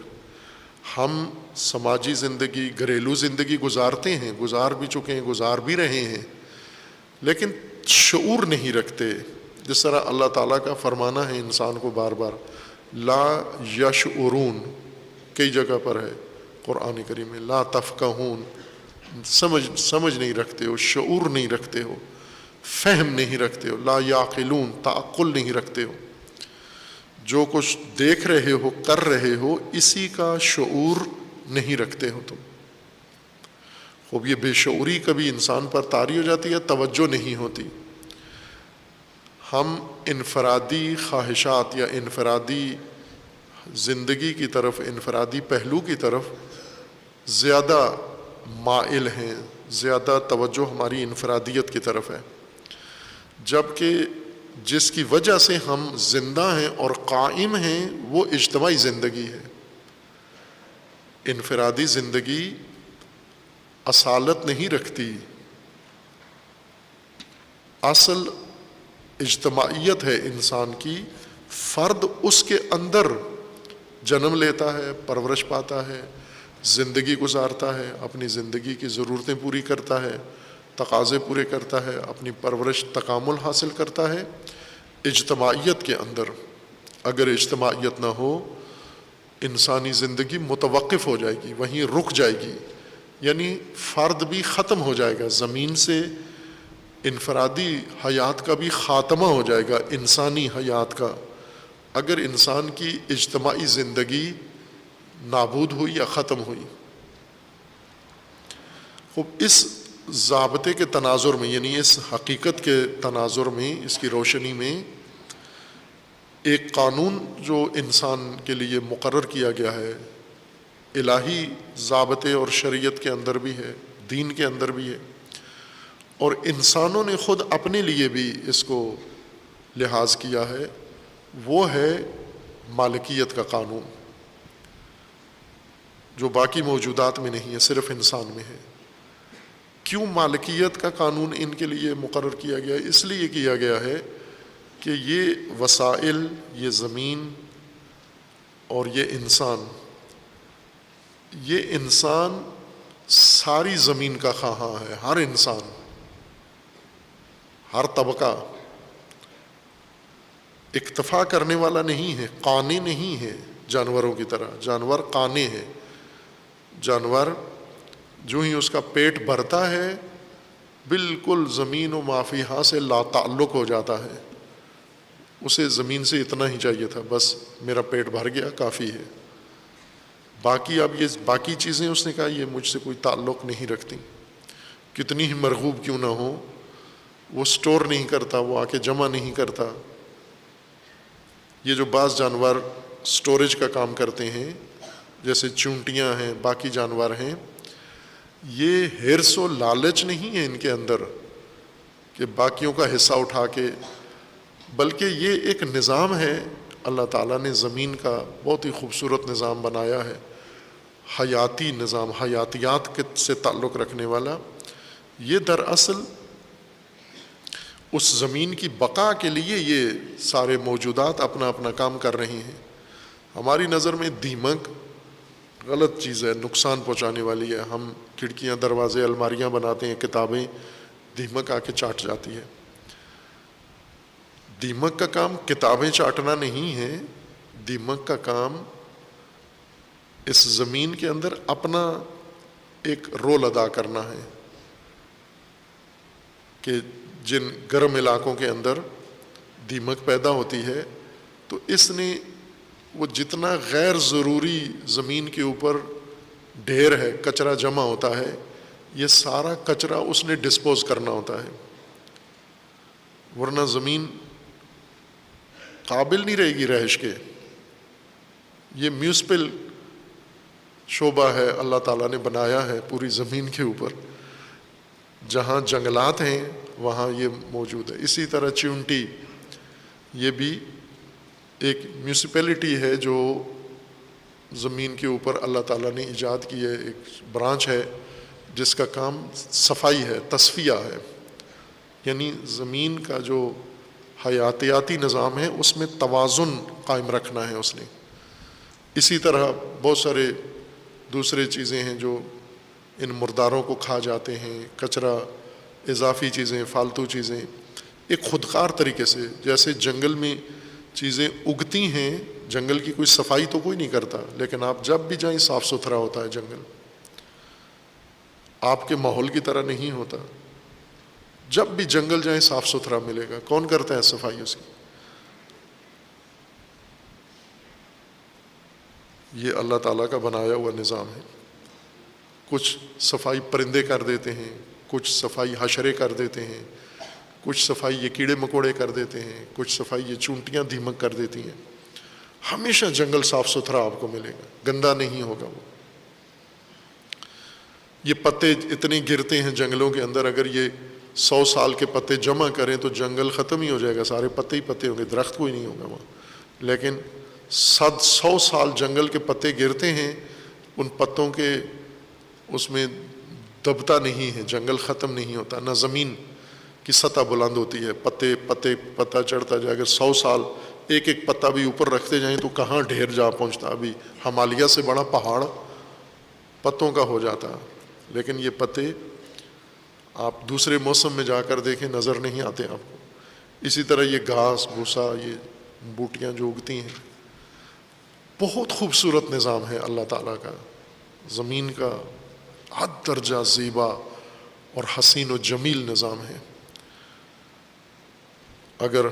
ہم سماجی زندگی، گھریلو زندگی گزارتے ہیں، گزار بھی چکے ہیں، گزار بھی رہے ہیں، لیکن شعور نہیں رکھتے۔ جس طرح اللہ تعالیٰ کا فرمانا ہے انسان کو بار بار، لا یشعرون، کئی جگہ پر ہے قرآن کریم میں، لا تفقہون، سمجھ نہیں رکھتے ہو، شعور نہیں رکھتے ہو، فہم نہیں رکھتے ہو، لا یعقلون، تعقل نہیں رکھتے ہو، جو کچھ دیکھ رہے ہو، کر رہے ہو، اسی کا شعور نہیں رکھتے ہو تم۔ خوب یہ بے شعوری کبھی انسان پر طاری ہو جاتی ہے، توجہ نہیں ہوتی۔ ہم انفرادی خواہشات یا انفرادی زندگی کی طرف، انفرادی پہلو کی طرف زیادہ مائل ہیں، زیادہ توجہ ہماری انفرادیت کی طرف ہے، جبکہ جس کی وجہ سے ہم زندہ ہیں اور قائم ہیں وہ اجتماعی زندگی ہے۔ انفرادی زندگی اصالت نہیں رکھتی، اصل اجتماعیت ہے انسان کی، فرد اس کے اندر جنم لیتا ہے، پرورش پاتا ہے، زندگی گزارتا ہے، اپنی زندگی کی ضرورتیں پوری کرتا ہے، تقاضے پورے کرتا ہے، اپنی پرورش تکامل حاصل کرتا ہے اجتماعیت کے اندر۔ اگر اجتماعیت نہ ہو، انسانی زندگی متوقف ہو جائے گی، وہیں رک جائے گی، یعنی فرد بھی ختم ہو جائے گا، زمین سے انفرادی حیات کا بھی خاتمہ ہو جائے گا، انسانی حیات کا، اگر انسان کی اجتماعی زندگی نابود ہوئی یا ختم ہوئی۔ خوب اس ضابطے کے تناظر میں، یعنی اس حقیقت کے تناظر میں، اس کی روشنی میں، ایک قانون جو انسان کے لیے مقرر کیا گیا ہے، الہی ضابطے اور شریعت کے اندر بھی ہے، دین کے اندر بھی ہے، اور انسانوں نے خود اپنے لیے بھی اس کو لحاظ کیا ہے، وہ ہے مالکیت کا قانون جو باقی موجودات میں نہیں ہے، صرف انسان میں ہے۔ کیوں مالکیت کا قانون ان کے لیے مقرر کیا گیا؟ اس لیے کیا گیا ہے کہ یہ وسائل، یہ زمین اور یہ انسان ساری زمین کا خواہاں ہے۔ ہر انسان، ہر طبقہ اکتفا کرنے والا نہیں ہے، قانے نہیں ہے جانوروں کی طرح۔ جانور قانے ہے، جانور جو ہی اس کا پیٹ بھرتا ہے بالکل زمین و ما فیہا سے لا تعلق ہو جاتا ہے۔ اسے زمین سے اتنا ہی چاہیے تھا، بس میرا پیٹ بھر گیا کافی ہے۔ باقی اب یہ باقی چیزیں اس نے کہا یہ مجھ سے کوئی تعلق نہیں رکھتی، کتنی ہی مرغوب کیوں نہ ہو۔ وہ سٹور نہیں کرتا، وہ آ کے جمع نہیں کرتا۔ یہ جو بعض جانور سٹوریج کا کام کرتے ہیں جیسے چونٹیاں ہیں، باقی جانور ہیں، یہ ہرس و لالچ نہیں ہے ان کے اندر کہ باقیوں کا حصہ اٹھا کے، بلکہ یہ ایک نظام ہے۔ اللہ تعالیٰ نے زمین کا بہت ہی خوبصورت نظام بنایا ہے، حیاتی نظام، حیاتیات سے تعلق رکھنے والا۔ یہ دراصل اس زمین کی بقا کے لیے یہ سارے موجودات اپنا اپنا کام کر رہی ہیں۔ ہماری نظر میں دیمک غلط چیز ہے، نقصان پہنچانے والی ہے۔ ہم کھڑکیاں، دروازے، الماریاں بناتے ہیں، کتابیں، دیمک آ کے چاٹ جاتی ہے۔ دیمک کا کام کتابیں چاٹنا نہیں ہے، دیمک کا کام اس زمین کے اندر اپنا ایک رول ادا کرنا ہے کہ جن گرم علاقوں کے اندر دیمک پیدا ہوتی ہے تو اس نے وہ جتنا غیر ضروری زمین کے اوپر ڈھیر ہے، کچرا جمع ہوتا ہے، یہ سارا کچرا اس نے ڈسپوز کرنا ہوتا ہے، ورنہ زمین قابل نہیں رہے گی رہائش کے۔ یہ میونسپل شعبہ ہے، اللہ تعالیٰ نے بنایا ہے پوری زمین کے اوپر۔ جہاں جنگلات ہیں وہاں یہ موجود ہے۔ اسی طرح چیونٹی، یہ بھی ایک میونسپلٹی ہے جو زمین کے اوپر اللہ تعالیٰ نے ایجاد کی ہے، ایک برانچ ہے جس کا کام صفائی ہے، تصفیہ ہے، یعنی زمین کا جو حیاتیاتی نظام ہے اس میں توازن قائم رکھنا ہے اس نے۔ اسی طرح بہت سارے دوسرے چیزیں ہیں جو ان مرداروں کو کھا جاتے ہیں، کچرا، اضافی چیزیں، فالتو چیزیں، ایک خودکار طریقے سے۔ جیسے جنگل میں چیزیں اگتی ہیں، جنگل کی کوئی صفائی تو کوئی نہیں کرتا، لیکن آپ جب بھی جائیں صاف ستھرا ہوتا ہے جنگل، آپ کے ماحول کی طرح نہیں ہوتا۔ جب بھی جنگل جائیں صاف ستھرا ملے گا۔ کون کرتا ہے صفائی اس کی؟ یہ اللہ تعالیٰ کا بنایا ہوا نظام ہے۔ کچھ صفائی پرندے کر دیتے ہیں، کچھ صفائی حشرے کر دیتے ہیں، کچھ صفائی یہ کیڑے مکوڑے کر دیتے ہیں، کچھ صفائی یہ چونٹیاں دیمک کر دیتی ہیں۔ ہمیشہ جنگل صاف ستھرا آپ کو ملے گا، گندا نہیں ہوگا وہ۔ یہ پتے اتنے گرتے ہیں جنگلوں کے اندر، اگر یہ 100 سال کے پتے جمع کریں تو جنگل ختم ہی ہو جائے گا، سارے پتے ہی پتے ہوں گے، درخت کوئی نہیں ہوگا وہاں۔ لیکن 100 سال جنگل کے پتے گرتے ہیں، ان پتوں کے اس میں دبتا نہیں ہے، جنگل ختم نہیں ہوتا، نہ زمین کی سطح بلند ہوتی ہے، پتا چڑھتا جائے۔ اگر 100 سال ایک ایک پتا بھی اوپر رکھتے جائیں تو کہاں ڈھیر جا پہنچتا، ابھی ہمالیہ سے بڑا پہاڑ پتوں کا ہو جاتا۔ لیکن یہ پتے آپ دوسرے موسم میں جا کر دیکھیں نظر نہیں آتے آپ کو۔ اسی طرح یہ گھاس بھوسا، یہ بوٹیاں جو اگتی ہیں، بہت خوبصورت نظام ہے اللہ تعالیٰ کا۔ زمین کا حد درجہ زیبا اور حسین و جمیل نظام ہے۔ اگر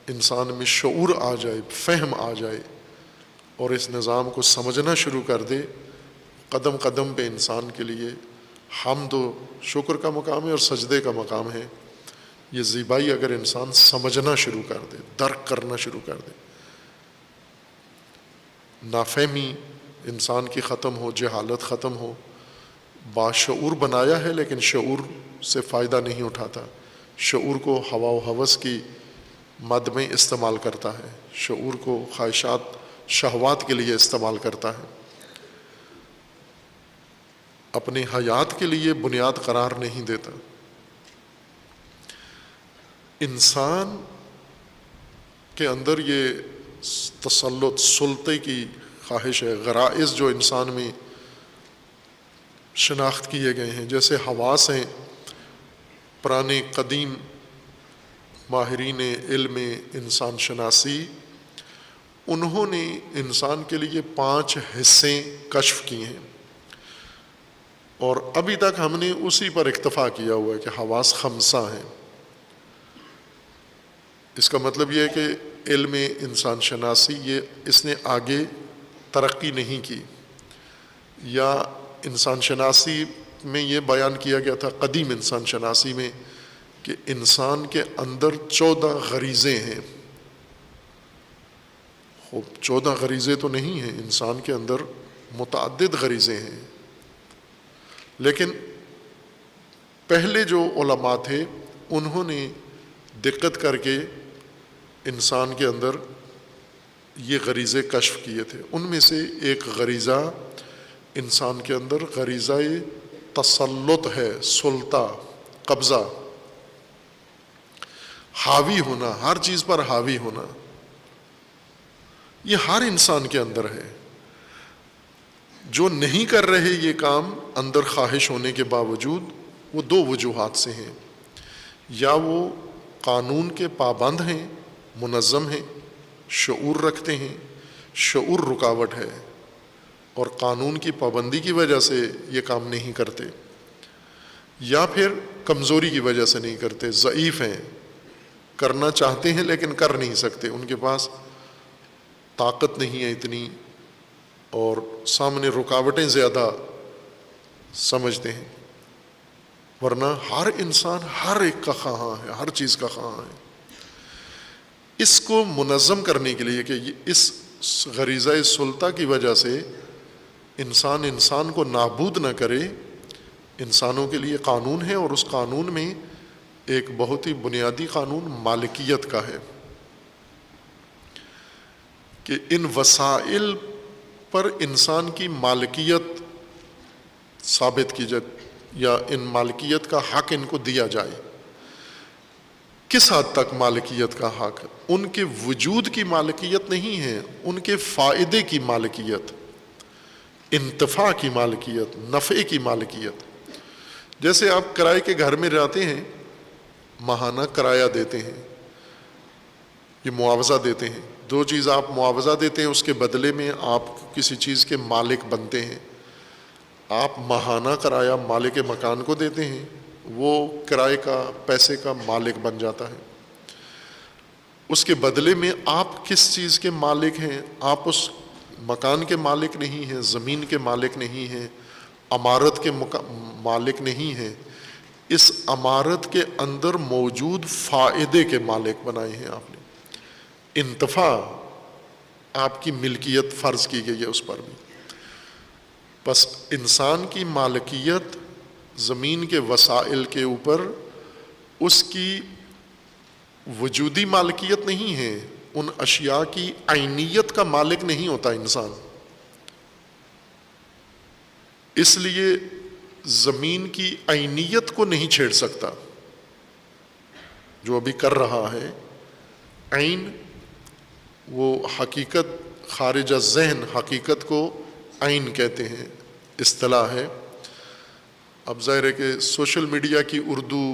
انسان میں شعور آ جائے، فہم آ جائے اور اس نظام کو سمجھنا شروع کر دے، قدم قدم پہ انسان کے لیے حمد و شکر کا مقام ہے اور سجدے کا مقام ہے۔ یہ زیبائی اگر انسان سمجھنا شروع کر دے، درک کرنا شروع کر دے، نافہمی انسان کی ختم ہو، جہالت ختم ہو۔ باشعور بنایا ہے لیکن شعور سے فائدہ نہیں اٹھاتا، شعور کو ہوا و ہوس کی مد میں استعمال کرتا ہے، شعور کو خواہشات شہوات کے لیے استعمال کرتا ہے، اپنی حیات کے لیے بنیاد قرار نہیں دیتا۔ انسان کے اندر یہ تسلط، سلطے کی خواہش ہے، غرائز جو انسان میں شناخت کیے گئے ہیں، جیسے حواس ہیں۔ پرانے قدیم ماہرین علم انسان شناسی، انہوں نے انسان کے لیے 5 حصے کشف کیے ہیں، اور ابھی تک ہم نے اسی پر اکتفا کیا ہوا ہے کہ حواس 5 ہیں۔ اس کا مطلب یہ ہے کہ علم انسان شناسی اس نے آگے ترقی نہیں کی، یا انسان شناسی میں یہ بیان کیا گیا تھا قدیم انسان شناسی میں کہ انسان کے اندر 14 غریزیں ہیں۔ 14 غریزیں تو نہیں ہیں، انسان کے اندر متعدد غریزیں ہیں، لیکن پہلے جو علماء تھے انہوں نے دقت کر کے انسان کے اندر یہ غریزے کشف کیے تھے۔ ان میں سے ایک غریزہ انسان کے اندر غریزہ تسلط ہے، سلطہ، قبضہ، حاوی ہونا، ہر چیز پر حاوی ہونا۔ یہ ہر انسان کے اندر ہے۔ جو نہیں کر رہے یہ کام اندر خواہش ہونے کے باوجود، وہ 2 وجوہات سے ہیں، یا وہ قانون کے پابند ہیں، منظم ہیں، شعور رکھتے ہیں، شعور رکاوٹ ہے اور قانون کی پابندی کی وجہ سے یہ کام نہیں کرتے، یا پھر کمزوری کی وجہ سے نہیں کرتے، ضعیف ہیں، کرنا چاہتے ہیں لیکن کر نہیں سکتے، ان کے پاس طاقت نہیں ہے اتنی، اور سامنے رکاوٹیں زیادہ سمجھتے ہیں۔ ورنہ ہر انسان ہر ایک کا خواہاں ہے، ہر چیز کا خواہاں ہے۔ اس کو منظم کرنے کے لیے کہ اس غریزہ سلطہ کی وجہ سے انسان کو نابود نہ کرے، انسانوں کے لیے قانون ہے، اور اس قانون میں ایک بہت ہی بنیادی قانون مالکیت کا ہے کہ ان وسائل پر انسان کی مالکیت ثابت کی جائے، یا ان مالکیت کا حق ان کو دیا جائے۔ کس حد تک مالکیت کا حق؟ ان کے وجود کی مالکیت نہیں ہے، ان کے فائدے کی مالکیت، انتفاع کی مالکیت، نفع کی مالکیت۔ جیسے آپ کرائے کے گھر میں رہتے ہیں، ماہانہ کرایہ دیتے ہیں، یہ معاوضہ دیتے ہیں، 2 چیز آپ معاوضہ دیتے ہیں، اس کے بدلے میں آپ کسی چیز کے مالک بنتے ہیں۔ آپ ماہانہ کرایہ مالک مکان کو دیتے ہیں، وہ کرائے کا پیسے کا مالک بن جاتا ہے۔ اس کے بدلے میں آپ کس چیز کے مالک ہیں؟ آپ اس مکان کے مالک نہیں ہیں، زمین کے مالک نہیں ہیں، عمارت کے مالک نہیں ہیں، اس عمارت کے اندر موجود فائدے کے مالک بنائے ہیں آپ نے۔ انتفاع آپ کی ملکیت فرض کی گئی ہے اس پر بھی۔ بس انسان کی مالکیت زمین کے وسائل کے اوپر اس کی وجودی مالکیت نہیں ہے، ان اشیاء کی عینیت کا مالک نہیں ہوتا انسان۔ اس لیے زمین کی عینیت کو نہیں چھیڑ سکتا، جو ابھی کر رہا ہے۔ عین وہ حقیقت، خارج از ذہن حقیقت کو عین کہتے ہیں، اصطلاح ہے۔ اب ظاہر ہے کہ سوشل میڈیا کی اردو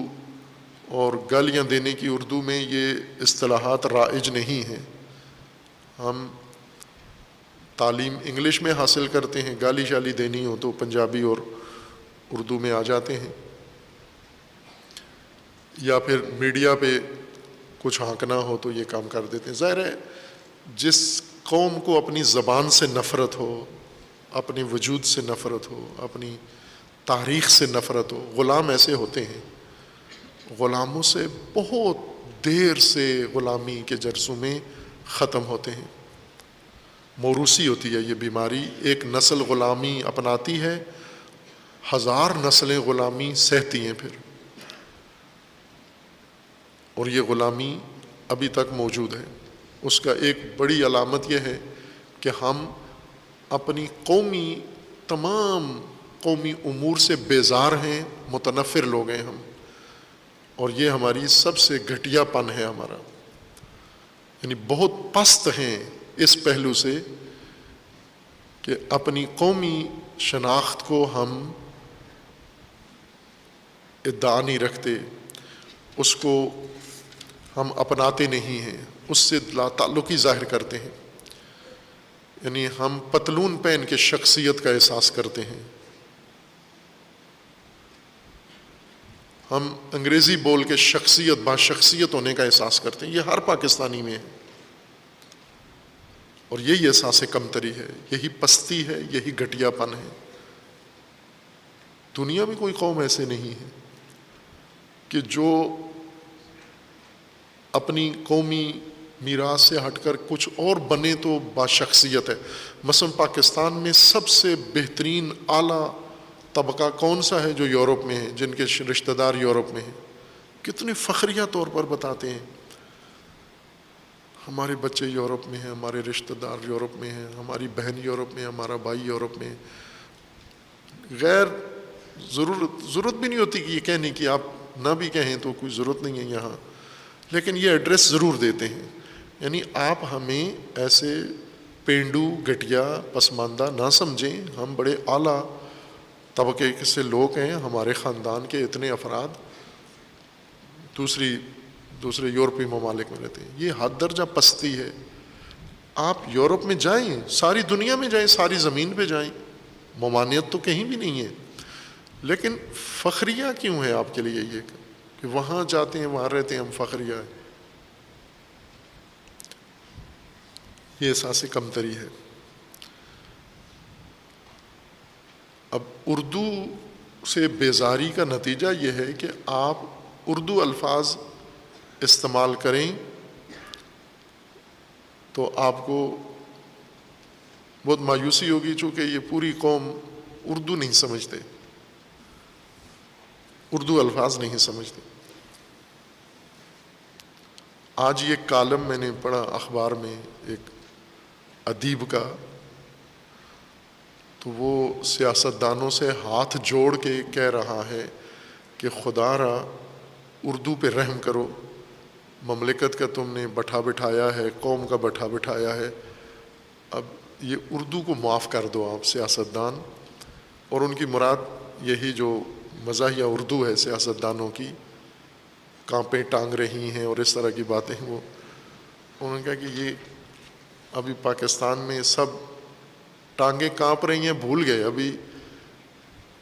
اور گالیاں دینے کی اردو میں یہ اصطلاحات رائج نہیں ہیں۔ ہم تعلیم انگلش میں حاصل کرتے ہیں، گالی شالی دینی ہو تو پنجابی اور اردو میں آ جاتے ہیں، یا پھر میڈیا پہ کچھ ہانکنا ہو تو یہ کام کر دیتے ہیں۔ ظاہر ہے جس قوم کو اپنی زبان سے نفرت ہو، اپنے وجود سے نفرت ہو، اپنی تاریخ سے نفرت ہو، غلام ایسے ہوتے ہیں، غلاموں سے بہت دیر سے غلامی کے جرسوں میں ختم ہوتے ہیں۔ موروثی ہوتی ہے یہ بیماری، ایک نسل غلامی اپناتی ہے، 1000 نسلیں غلامی سہتی ہیں پھر، اور یہ غلامی ابھی تک موجود ہے۔ اس کا ایک بڑی علامت یہ ہے کہ ہم اپنی تمام قومی امور سے بیزار ہیں، متنفر لوگ ہیں ہم، اور یہ ہماری سب سے گھٹیا پن ہے ہمارا، یعنی بہت پست ہیں اس پہلو سے کہ اپنی قومی شناخت کو ہم ادعا نہیں رکھتے، اس کو ہم اپناتے نہیں ہیں، اس سے لا تعلقی ظاہر کرتے ہیں، یعنی ہم پتلون پہن کے شخصیت کا احساس کرتے ہیں، ہم انگریزی بول کے شخصیت با شخصیت ہونے کا احساس کرتے ہیں۔ یہ ہر پاکستانی میں ہے، اور یہی احساس کمتری ہے، یہی پستی ہے، یہی گھٹیا پن ہے۔ دنیا میں کوئی قوم ایسے نہیں ہے کہ جو اپنی قومی میراث سے ہٹ کر کچھ اور بنے تو باشخصیت ہے۔ مثلا پاکستان میں سب سے بہترین اعلیٰ طبقہ کون سا ہے؟ جو یورپ میں ہے، جن کے رشتہ دار یورپ میں ہیں، کتنے فخریہ طور پر بتاتے ہیں ہمارے بچے یورپ میں ہیں، ہمارے رشتہ دار یورپ میں ہیں، ہماری بہن یورپ میں، ہمارا بھائی یورپ میں۔ غیر ضرورت بھی نہیں ہوتی کہ یہ کہنے کی، آپ نہ بھی کہیں تو کوئی ضرورت نہیں ہے یہاں، لیکن یہ ایڈریس ضرور دیتے ہیں۔ یعنی آپ ہمیں ایسے پینڈو، گھٹیا، پسماندہ نہ سمجھیں، ہم بڑے اعلیٰ طبقے سے لوگ ہیں، ہمارے خاندان کے اتنے افراد دوسرے یورپی ممالک میں رہتے ہیں۔ یہ حد درجہ پستی ہے۔ آپ یورپ میں جائیں، ساری دنیا میں جائیں، ساری زمین پہ جائیں، ممانعت تو کہیں بھی نہیں ہے، لیکن فخریہ کیوں ہے آپ کے لیے یہ کہ وہاں جاتے ہیں، وہاں رہتے ہیں، ہم فخریہ ہیں؟ یہ احساس کمتری ہے۔ اب اردو سے بیزاری کا نتیجہ یہ ہے کہ آپ اردو الفاظ استعمال کریں تو آپ کو بہت مایوسی ہوگی، چونکہ یہ پوری قوم اردو نہیں سمجھتے، اردو الفاظ نہیں سمجھتے۔ آج یہ کالم میں نے پڑھا اخبار میں ایک ادیب کا، تو وہ سیاستدانوں سے ہاتھ جوڑ کے کہہ رہا ہے کہ خدا را اردو پہ رحم کرو، مملکت کا تم نے بٹھا بٹھایا ہے، قوم کا بٹھا بٹھایا ہے، اب یہ اردو کو معاف کر دو آپ سیاستدان۔ اور ان کی مراد یہی جو مزاحیہ اردو ہے سیاستدانوں کی، کانپیں ٹانگ رہی ہیں اور اس طرح کی باتیں، وہ انہوں نے کہا کہ یہ ابھی پاکستان میں سب ٹانگیں کانپ رہی ہیں، بھول گئے ابھی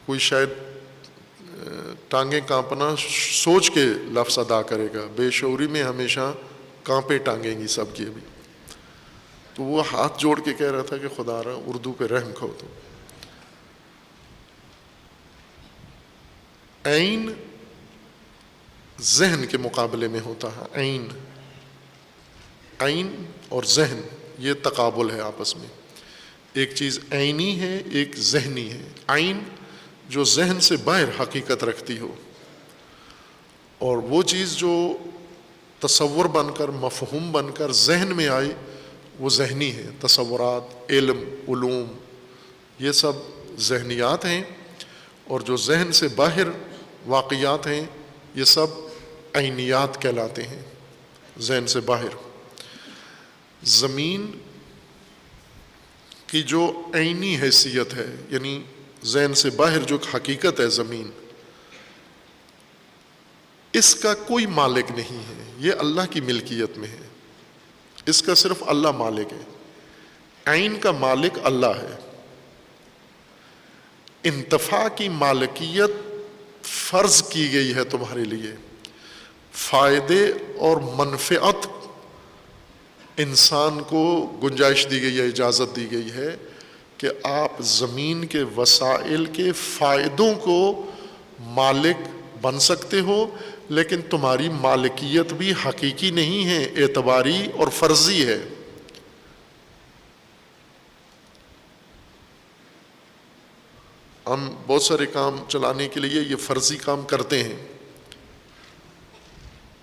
کوئی شاید ٹانگیں کانپنا سوچ کے لفظ ادا کرے گا، بے شعوری میں ہمیشہ کانپیں ٹانگیں گی سب کی ابھی۔ تو وہ ہاتھ جوڑ کے کہہ رہا تھا کہ خدا را اردو پہ رحم کرو۔ تو عین ذہن کے مقابلے میں ہوتا ہے، عین اور ذہن یہ تقابل ہے آپس میں، ایک چیز عینی ہے، ایک ذہنی ہے۔ عین جو ذہن سے باہر حقیقت رکھتی ہو، اور وہ چیز جو تصور بن کر، مفہوم بن کر ذہن میں آئے، وہ ذہنی ہے۔ تصورات، علم، علوم، یہ سب ذہنیات ہیں، اور جو ذہن سے باہر واقعات ہیں یہ سب عینیات کہلاتے ہیں، ذہن سے باہر۔ زمین کی جو عینی حیثیت ہے، یعنی ذہن سے باہر جو حقیقت ہے زمین، اس کا کوئی مالک نہیں ہے، یہ اللہ کی ملکیت میں ہے، اس کا صرف اللہ مالک ہے۔ عین کا مالک اللہ ہے۔ انتفاع کی مالکیت فرض کی گئی ہے تمہارے لیے، فائدے اور منفعت انسان کو گنجائش دی گئی ہے، اجازت دی گئی ہے کہ آپ زمین کے وسائل کے فائدوں کو مالک بن سکتے ہو، لیکن تمہاری مالکیت بھی حقیقی نہیں ہے، اعتباری اور فرضی ہے۔ ہم بہت سارے کام چلانے کے لیے یہ فرضی کام کرتے ہیں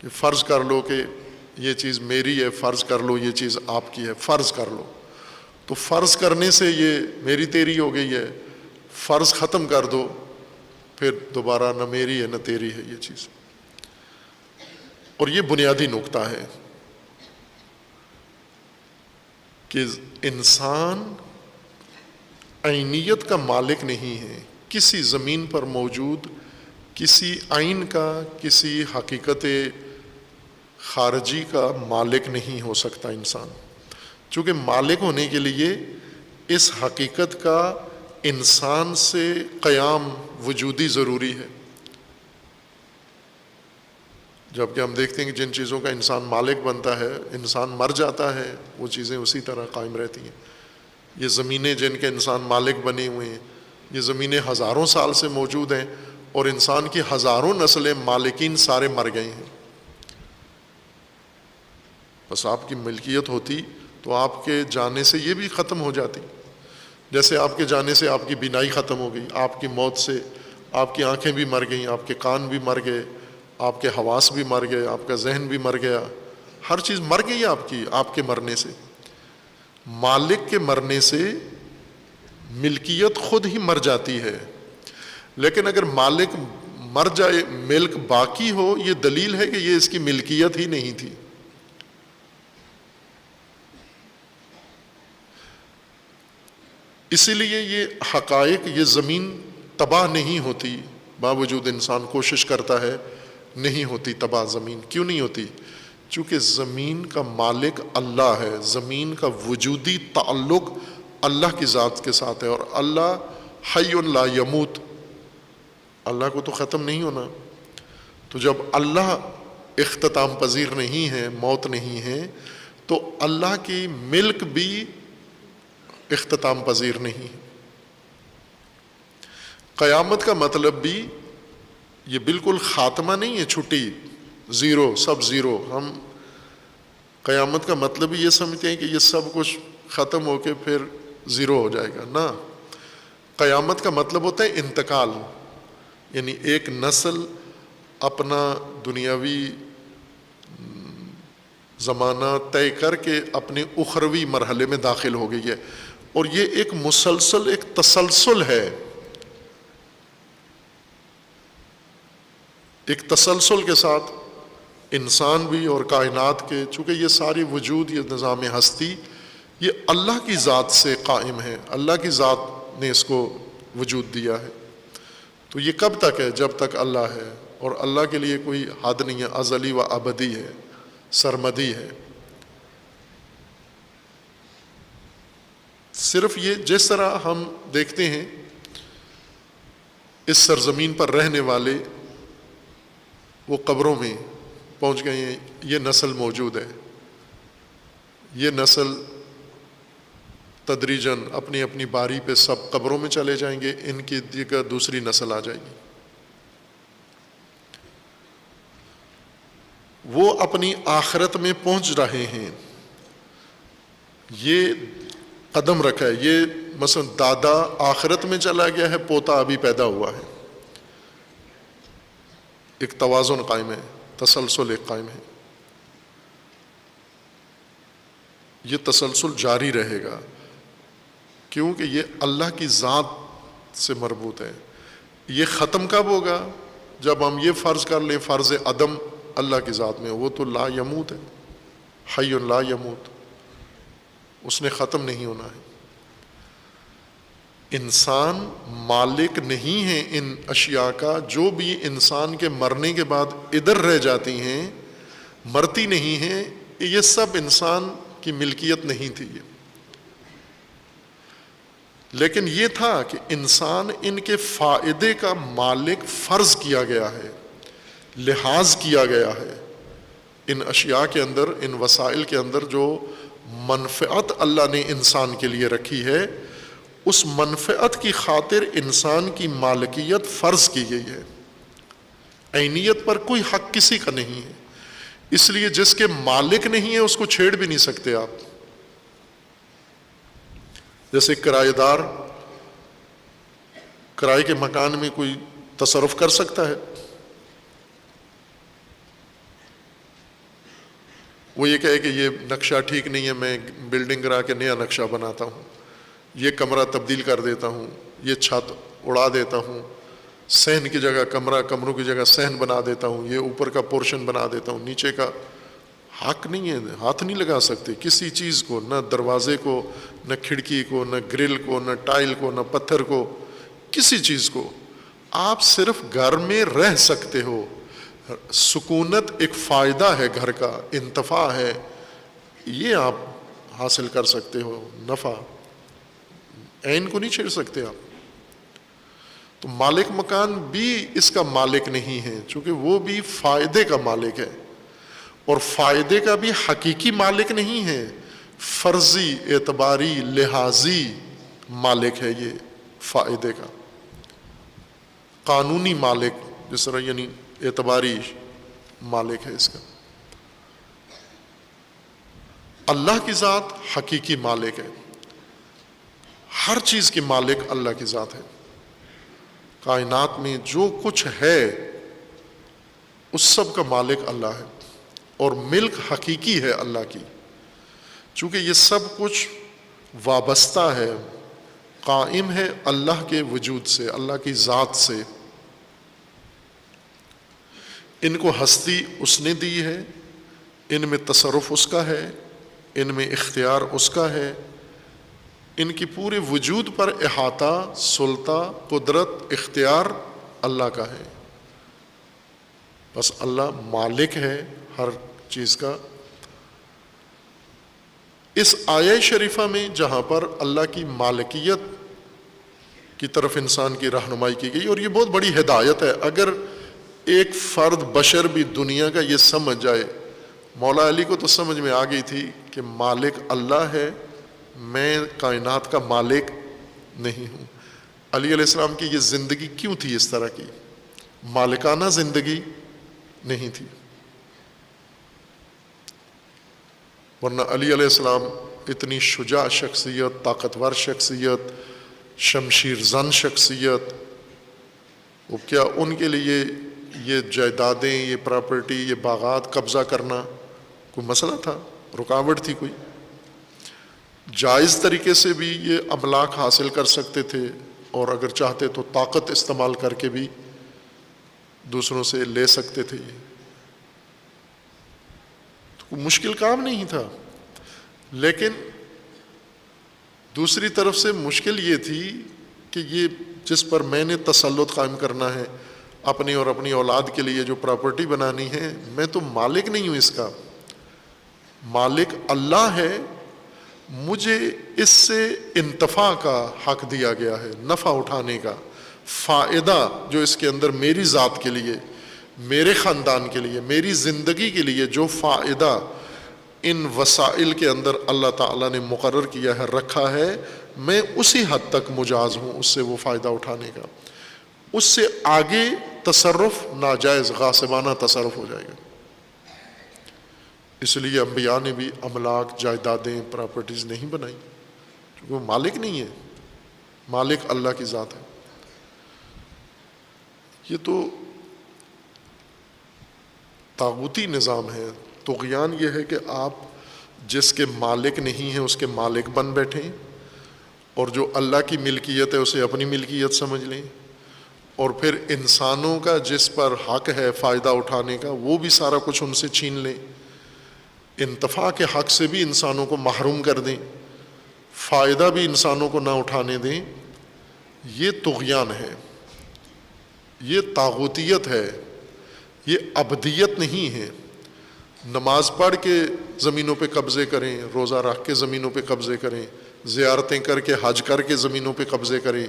کہ فرض کر لو کہ یہ چیز میری ہے، فرض کر لو یہ چیز آپ کی ہے، فرض کر لو، تو فرض کرنے سے یہ میری تیری ہو گئی ہے، فرض ختم کر دو پھر دوبارہ نہ میری ہے نہ تیری ہے یہ چیز۔ اور یہ بنیادی نقطہ ہے کہ انسان عینیت کا مالک نہیں ہے، کسی زمین پر موجود کسی آئین کا، کسی حقیقت خارجی کا مالک نہیں ہو سکتا انسان، چونکہ مالک ہونے کے لیے اس حقیقت کا انسان سے قیام وجودی ضروری ہے۔ جبکہ ہم دیکھتے ہیں کہ جن چیزوں کا انسان مالک بنتا ہے، انسان مر جاتا ہے، وہ چیزیں اسی طرح قائم رہتی ہیں۔ یہ زمینیں جن کے انسان مالک بنے ہوئے ہیں، یہ زمینیں ہزاروں سال سے موجود ہیں، اور انسان کی ہزاروں نسلیں مالکین سارے مر گئے ہیں۔ بس آپ کی ملکیت ہوتی تو آپ کے جانے سے یہ بھی ختم ہو جاتی، جیسے آپ کے جانے سے آپ کی بینائی ختم ہو گئی، آپ کی موت سے آپ کی آنکھیں بھی مر گئیں، آپ کے کان بھی مر گئے، آپ کے حواس بھی مر گئے، آپ کا ذہن بھی مر گیا، ہر چیز مر گئی آپ کے مرنے سے۔ مالک کے مرنے سے ملکیت خود ہی مر جاتی ہے، لیکن اگر مالک مر جائے ملک باقی ہو، یہ دلیل ہے کہ یہ اس کی ملکیت ہی نہیں تھی۔ اسی لیے یہ حقائق، یہ زمین تباہ نہیں ہوتی، باوجود انسان کوشش کرتا ہے، نہیں ہوتی تباہ زمین۔ کیوں نہیں ہوتی؟ چونکہ زمین کا مالک اللہ ہے، زمین کا وجودی تعلق اللہ کی ذات کے ساتھ ہے، اور اللہ حی لا یموت، اللہ کو تو ختم نہیں ہونا۔ تو جب اللہ اختتام پذیر نہیں ہے، موت نہیں ہے، تو اللہ کی ملک بھی اختتام پذیر نہیں ہے۔ قیامت کا مطلب بھی یہ بالکل خاتمہ نہیں ہے، چھٹی، زیرو، سب زیرو۔ ہم قیامت کا مطلب ہی یہ سمجھتے ہیں کہ یہ سب کچھ ختم ہو کے پھر زیرو ہو جائے گا، نہ۔ قیامت کا مطلب ہوتا ہے انتقال، یعنی ایک نسل اپنا دنیاوی زمانہ طے کر کے اپنے اخروی مرحلے میں داخل ہو گئی ہے، اور یہ ایک مسلسل، ایک تسلسل ہے، ایک تسلسل کے ساتھ انسان بھی اور کائنات کے، چونکہ یہ ساری وجود، یہ نظام ہستی، یہ اللہ کی ذات سے قائم ہے، اللہ کی ذات نے اس کو وجود دیا ہے۔ تو یہ کب تک ہے؟ جب تک اللہ ہے، اور اللہ کے لیے کوئی حد نہیں ہے، ازلی و ابدی ہے، سرمدی ہے۔ صرف یہ جس طرح ہم دیکھتے ہیں اس سرزمین پر رہنے والے وہ قبروں میں پہنچ گئے ہیں، یہ نسل موجود ہے، یہ نسل تدریجاً اپنی اپنی باری پہ سب قبروں میں چلے جائیں گے، ان کی جگہ دوسری نسل آ جائے گی۔ وہ اپنی آخرت میں پہنچ رہے ہیں، یہ قدم رکھا ہے، یہ مثلا دادا آخرت میں چلا گیا ہے، پوتا ابھی پیدا ہوا ہے، ایک توازن قائم ہے، تسلسل ایک قائم ہے، یہ تسلسل جاری رہے گا، کیونکہ یہ اللہ کی ذات سے مربوط ہے۔ یہ ختم کب ہوگا؟ جب ہم یہ فرض کر لیں فرض عدم اللہ کی ذات میں، وہ تو لا یموت ہے، حی لا یموت، اس نے ختم نہیں ہونا ہے۔ انسان مالک نہیں ہے ان اشیاء کا، جو بھی انسان کے مرنے کے بعد ادھر رہ جاتی ہیں، مرتی نہیں ہیں، یہ سب انسان کی ملکیت نہیں تھی۔ لیکن یہ تھا کہ انسان ان کے فائدے کا مالک فرض کیا گیا ہے، لحاظ کیا گیا ہے، ان اشیاء کے اندر، ان وسائل کے اندر جو منفعت اللہ نے انسان کے لیے رکھی ہے، اس منفعت کی خاطر انسان کی مالکیت فرض کی گئی ہے، عینیت پر کوئی حق کسی کا نہیں ہے۔ اس لیے جس کے مالک نہیں ہے اس کو چھیڑ بھی نہیں سکتے آپ۔ جیسے کرایہ دار کرائے کے مکان میں کوئی تصرف کر سکتا ہے؟ وہ یہ کہے کہ یہ نقشہ ٹھیک نہیں ہے، میں بلڈنگ گرا کے نیا نقشہ بناتا ہوں، یہ کمرہ تبدیل کر دیتا ہوں، یہ چھت اڑا دیتا ہوں، صحن کی جگہ کمرہ، کمروں کی جگہ صحن بنا دیتا ہوں، یہ اوپر کا پورشن بنا دیتا ہوں، نیچے کا حق نہیں ہے، ہاتھ نہیں لگا سکتے کسی چیز کو، نہ دروازے کو، نہ کھڑکی کو، نہ گرل کو، نہ ٹائل کو، نہ پتھر کو، کسی چیز کو۔ آپ صرف گھر میں رہ سکتے ہو، سکونت ایک فائدہ ہے، گھر کا انتفاع ہے، یہ آپ حاصل کر سکتے ہو، نفع، عین کو نہیں چھیڑ سکتے آپ۔ تو مالک مکان بھی اس کا مالک نہیں ہے، چونکہ وہ بھی فائدے کا مالک ہے، اور فائدے کا بھی حقیقی مالک نہیں ہے، فرضی، اعتباری، لحاظی مالک ہے یہ فائدے کا، قانونی مالک جس طرح یعنی اعتباری مالک ہے اس کا۔ اللہ کی ذات حقیقی مالک ہے، ہر چیز کی مالک اللہ کی ذات ہے، کائنات میں جو کچھ ہے اس سب کا مالک اللہ ہے، اور ملک حقیقی ہے اللہ کی، چونکہ یہ سب کچھ وابستہ ہے، قائم ہے اللہ کے وجود سے، اللہ کی ذات سے۔ ان کو ہستی اس نے دی ہے، ان میں تصرف اس کا ہے، ان میں اختیار اس کا ہے، ان کی پورے وجود پر احاطہ، سلطہ، قدرت، اختیار اللہ کا ہے۔ بس اللہ مالک ہے ہر چیز کا۔ اس آیہ شریفہ میں جہاں پر اللہ کی مالکیت کی طرف انسان کی رہنمائی کی گئی، اور یہ بہت بڑی ہدایت ہے، اگر ایک فرد بشر بھی دنیا کا یہ سمجھ جائے، مولا علی کو تو سمجھ میں آ گئی تھی کہ مالک اللہ ہے، میں کائنات کا مالک نہیں ہوں۔ علی علیہ السلام کی یہ زندگی کیوں تھی اس طرح کی؟ مالکانہ زندگی نہیں تھی، ورنہ علی علیہ السلام اتنی شجاع شخصیت، طاقتور شخصیت، شمشیر زن شخصیت، وہ کیا ان کے لیے یہ جائیدادیں، یہ پراپرٹی، یہ باغات قبضہ کرنا کوئی مسئلہ تھا؟ رکاوٹ تھی کوئی؟ جائز طریقے سے بھی یہ املاک حاصل کر سکتے تھے، اور اگر چاہتے تو طاقت استعمال کر کے بھی دوسروں سے لے سکتے تھے، تو کوئی مشکل کام نہیں تھا۔ لیکن دوسری طرف سے مشکل یہ تھی کہ یہ جس پر میں نے تسلط قائم کرنا ہے، اپنی اور اپنی اولاد کے لیے جو پراپرٹی بنانی ہے، میں تو مالک نہیں ہوں اس کا، مالک اللہ ہے، مجھے اس سے انتفاع کا حق دیا گیا ہے، نفع اٹھانے کا، فائدہ جو اس کے اندر میری ذات کے لیے، میرے خاندان کے لیے، میری زندگی کے لیے جو فائدہ ان وسائل کے اندر اللہ تعالیٰ نے مقرر کیا ہے، رکھا ہے، میں اسی حد تک مجاز ہوں اس سے وہ فائدہ اٹھانے کا، اس سے آگے تصرف ناجائز غاصبانہ تصرف ہو جائے گا۔ اس لیے انبیاء نے بھی املاک، جائیدادیں، پراپرٹیز نہیں بنائی، کیونکہ وہ مالک نہیں ہے، مالک اللہ کی ذات ہے۔ یہ تو طاغوتی نظام ہے۔ طغیان یہ ہے کہ آپ جس کے مالک نہیں ہیں اس کے مالک بن بیٹھیں، اور جو اللہ کی ملکیت ہے اسے اپنی ملکیت سمجھ لیں، اور پھر انسانوں کا جس پر حق ہے فائدہ اٹھانے کا وہ بھی سارا کچھ ان سے چھین لیں، انتفاع کے حق سے بھی انسانوں کو محروم کر دیں، فائدہ بھی انسانوں کو نہ اٹھانے دیں۔ یہ طغیان ہے، یہ طاغوتیت ہے، یہ عبدیت نہیں ہے۔ نماز پڑھ کے زمینوں پہ قبضے کریں، روزہ رکھ کے زمینوں پہ قبضے کریں، زیارتیں کر کے حج کر کے زمینوں پہ قبضے کریں،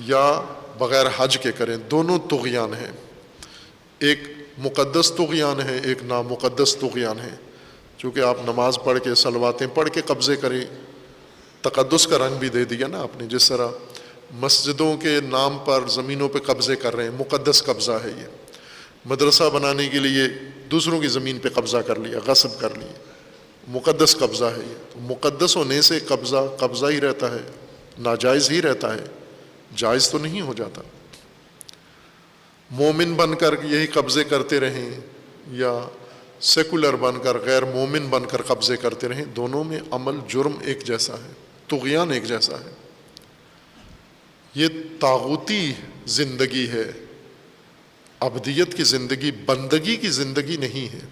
یا بغیر حج کے کریں، دونوں طغیان ہیں۔ ایک مقدس طغیان ہے، ایک نامقدس طغیان ہے۔ چونکہ آپ نماز پڑھ کے، صلواتیں پڑھ کے قبضے کریں، تقدس کا رنگ بھی دے دیا نا آپ نے، جس طرح مسجدوں کے نام پر زمینوں پہ قبضے کر رہے ہیں، مقدس قبضہ ہے یہ۔ مدرسہ بنانے کے لیے دوسروں کی زمین پہ قبضہ کر لیا، غصب کر لیا، مقدس قبضہ ہے یہ۔ تو مقدس ہونے سے قبضہ قبضہ ہی رہتا ہے، ناجائز ہی رہتا ہے، جائز تو نہیں ہو جاتا۔ مومن بن کر یہی قبضے کرتے رہیں، یا سیکولر بن کر غیر مومن بن کر قبضے کرتے رہیں، دونوں میں عمل جرم ایک جیسا ہے، طغیان ایک جیسا ہے۔ یہ طاغوتی زندگی ہے، عبدیت کی زندگی، بندگی کی زندگی نہیں ہے۔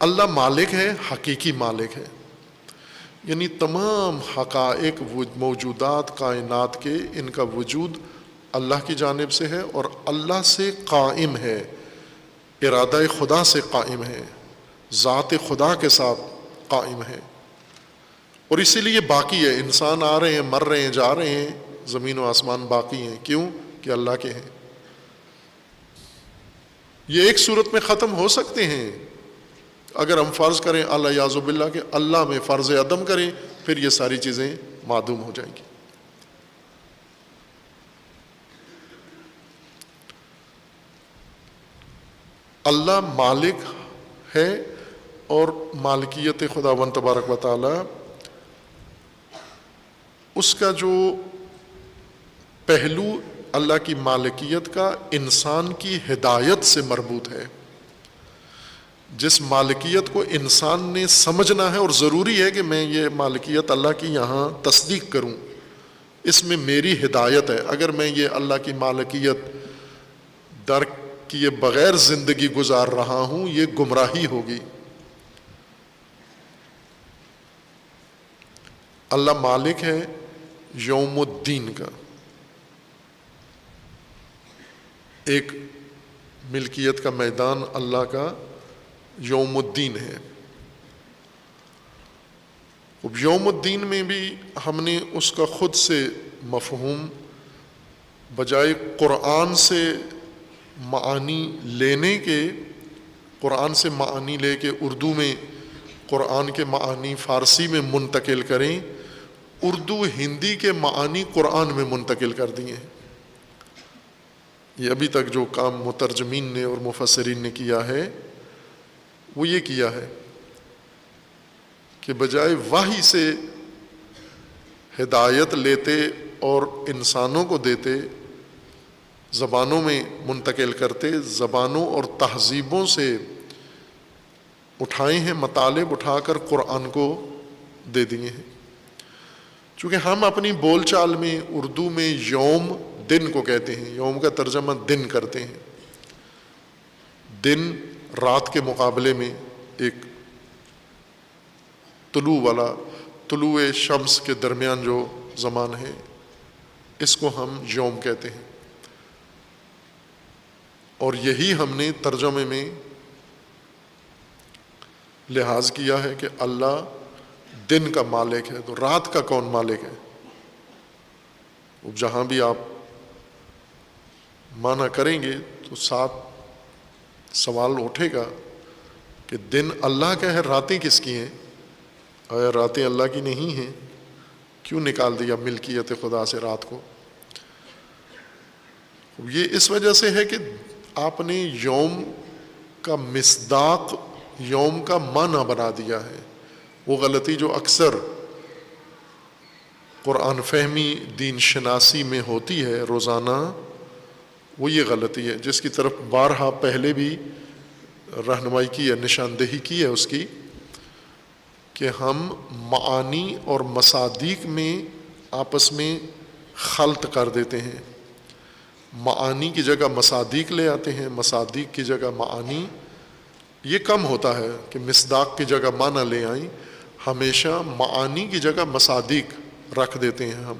اللہ مالک ہے، حقیقی مالک ہے، یعنی تمام حقائق موجودات کائنات کے ان کا وجود اللہ کی جانب سے ہے اور اللہ سے قائم ہے، ارادہ خدا سے قائم ہے، ذات خدا کے ساتھ قائم ہے، اور اسی لیے باقی ہے۔ انسان آ رہے ہیں، مر رہے ہیں، جا رہے ہیں، زمین و آسمان باقی ہیں، کیوں؟ کہ اللہ کے ہیں۔ یہ ایک صورت میں ختم ہو سکتے ہیں، اگر ہم فرض کریں اللہ یعوذ باللہ کہ اللہ میں فرض عدم کریں، پھر یہ ساری چیزیں معدوم ہو جائیں گی۔ اللہ مالک ہے، اور مالکیت خداوند تبارک و تعالی اس کا جو پہلو اللہ کی مالکیت کا انسان کی ہدایت سے مربوط ہے۔ جس مالکیت کو انسان نے سمجھنا ہے، اور ضروری ہے کہ میں یہ مالکیت اللہ کی یہاں تصدیق کروں، اس میں میری ہدایت ہے۔ اگر میں یہ اللہ کی مالکیت درک کیے بغیر زندگی گزار رہا ہوں، یہ گمراہی ہوگی۔ اللہ مالک ہے یوم الدین کا، ایک ملکیت کا میدان اللہ کا یوم الدین ہے۔ اب یوم الدین میں بھی ہم نے اس کا خود سے مفہوم بجائے قرآن سے معانی لینے کے، قرآن سے معانی لے کے اردو میں قرآن کے معانی فارسی میں منتقل کریں، اردو ہندی کے معانی قرآن میں منتقل کر دیے ہیں۔ یہ ابھی تک جو کام مترجمین نے اور مفسرین نے کیا ہے وہ یہ کیا ہے کہ بجائے وحی سے ہدایت لیتے اور انسانوں کو دیتے، زبانوں میں منتقل کرتے، زبانوں اور تہذیبوں سے اٹھائے ہیں، مطالب اٹھا کر قرآن کو دے دیے ہیں۔ چونکہ ہم اپنی بول چال میں اردو میں یوم دن کو کہتے ہیں، یوم کا ترجمہ دن کرتے ہیں۔ دن رات کے مقابلے میں ایک طلوع شمس کے درمیان جو زمان ہے، اس کو ہم یوم کہتے ہیں، اور یہی ہم نے ترجمے میں لحاظ کیا ہے کہ اللہ دن کا مالک ہے، تو رات کا کون مالک ہے؟ جہاں بھی آپ معنی کریں گے تو ساتھ سوال اٹھے گا کہ دن اللہ کا ہے، راتیں کس کی ہیں؟ آیا راتیں اللہ کی نہیں ہیں؟ کیوں نکال دیا ملکیت خدا سے رات کو؟ یہ اس وجہ سے ہے کہ آپ نے یوم کا مصداق، یوم کا معنی بنا دیا ہے۔ وہ غلطی جو اکثر قرآن فہمی، دین شناسی میں ہوتی ہے روزانہ، وہ یہ غلطی ہے جس کی طرف بارہا پہلے بھی رہنمائی کی ہے، نشاندہی کی ہے اس کی، کہ ہم معانی اور مصادیق میں آپس میں خلط کر دیتے ہیں۔ معانی کی جگہ مصادیق لے آتے ہیں، مصادیق کی جگہ معانی۔ یہ کم ہوتا ہے کہ مصداق کی جگہ معنی لے آئیں، ہمیشہ معانی کی جگہ مصادیق رکھ دیتے ہیں ہم،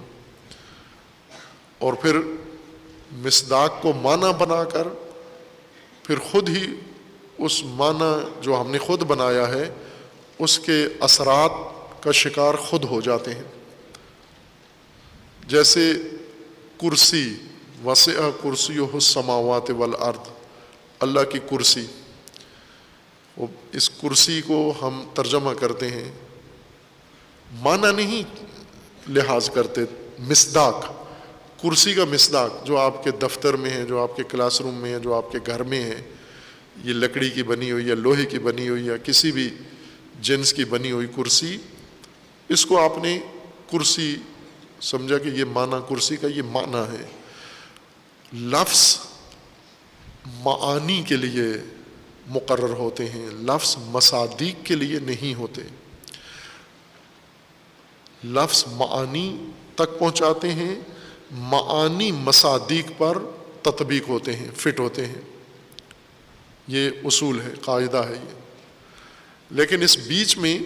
اور پھر مصداق کو معنی بنا کر پھر خود ہی اس معنی جو ہم نے خود بنایا ہے اس کے اثرات کا شکار خود ہو جاتے ہیں۔ جیسے کرسی، وسع کرسیہ السماوات والارض، اللہ کی کرسی، اس کرسی کو ہم ترجمہ کرتے ہیں، معنی نہیں لحاظ کرتے، مصداق، کرسی کا مصداق جو آپ کے دفتر میں ہے، جو آپ کے کلاس روم میں ہے، جو آپ کے گھر میں ہے، یہ لکڑی کی بنی ہوئی یا لوہے کی بنی ہوئی یا کسی بھی جنس کی بنی ہوئی کرسی، اس کو آپ نے کرسی سمجھا کہ یہ معنی کرسی کا یہ معنی ہے۔ لفظ معانی کے لیے مقرر ہوتے ہیں، لفظ مصادیق کے لیے نہیں ہوتے۔ لفظ معانی تک پہنچاتے ہیں، معانی مصادیق پر تطبیق ہوتے ہیں، فٹ ہوتے ہیں۔ یہ اصول ہے، قاعدہ ہے یہ۔ لیکن اس بیچ میں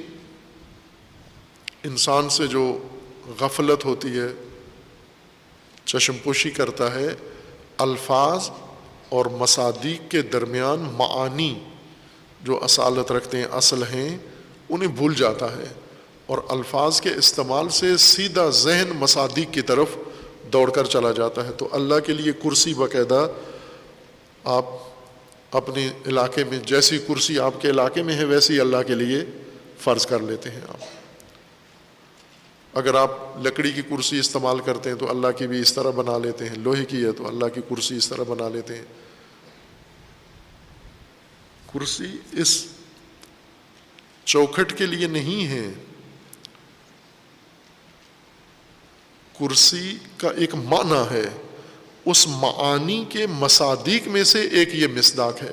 انسان سے جو غفلت ہوتی ہے، چشم پوشی کرتا ہے، الفاظ اور مصادیق کے درمیان معانی جو اصالت رکھتے ہیں، اصل ہیں، انہیں بھول جاتا ہے، اور الفاظ کے استعمال سے سیدھا ذہن مصادیق کی طرف دوڑ کر چلا جاتا ہے۔ تو اللہ کے لیے کرسی باقاعدہ آپ اپنے علاقے میں جیسی کرسی آپ کے علاقے میں ہے ویسی اللہ کے لیے فرض کر لیتے ہیں آپ۔ اگر آپ لکڑی کی کرسی استعمال کرتے ہیں تو اللہ کی بھی اس طرح بنا لیتے ہیں، لوہے کی ہے تو اللہ کی کرسی اس طرح بنا لیتے ہیں۔ کرسی اس چوکھٹ کے لیے نہیں ہے، کرسی کا ایک معنی ہے، اس معانی کے مصادیق میں سے ایک یہ مصداق ہے،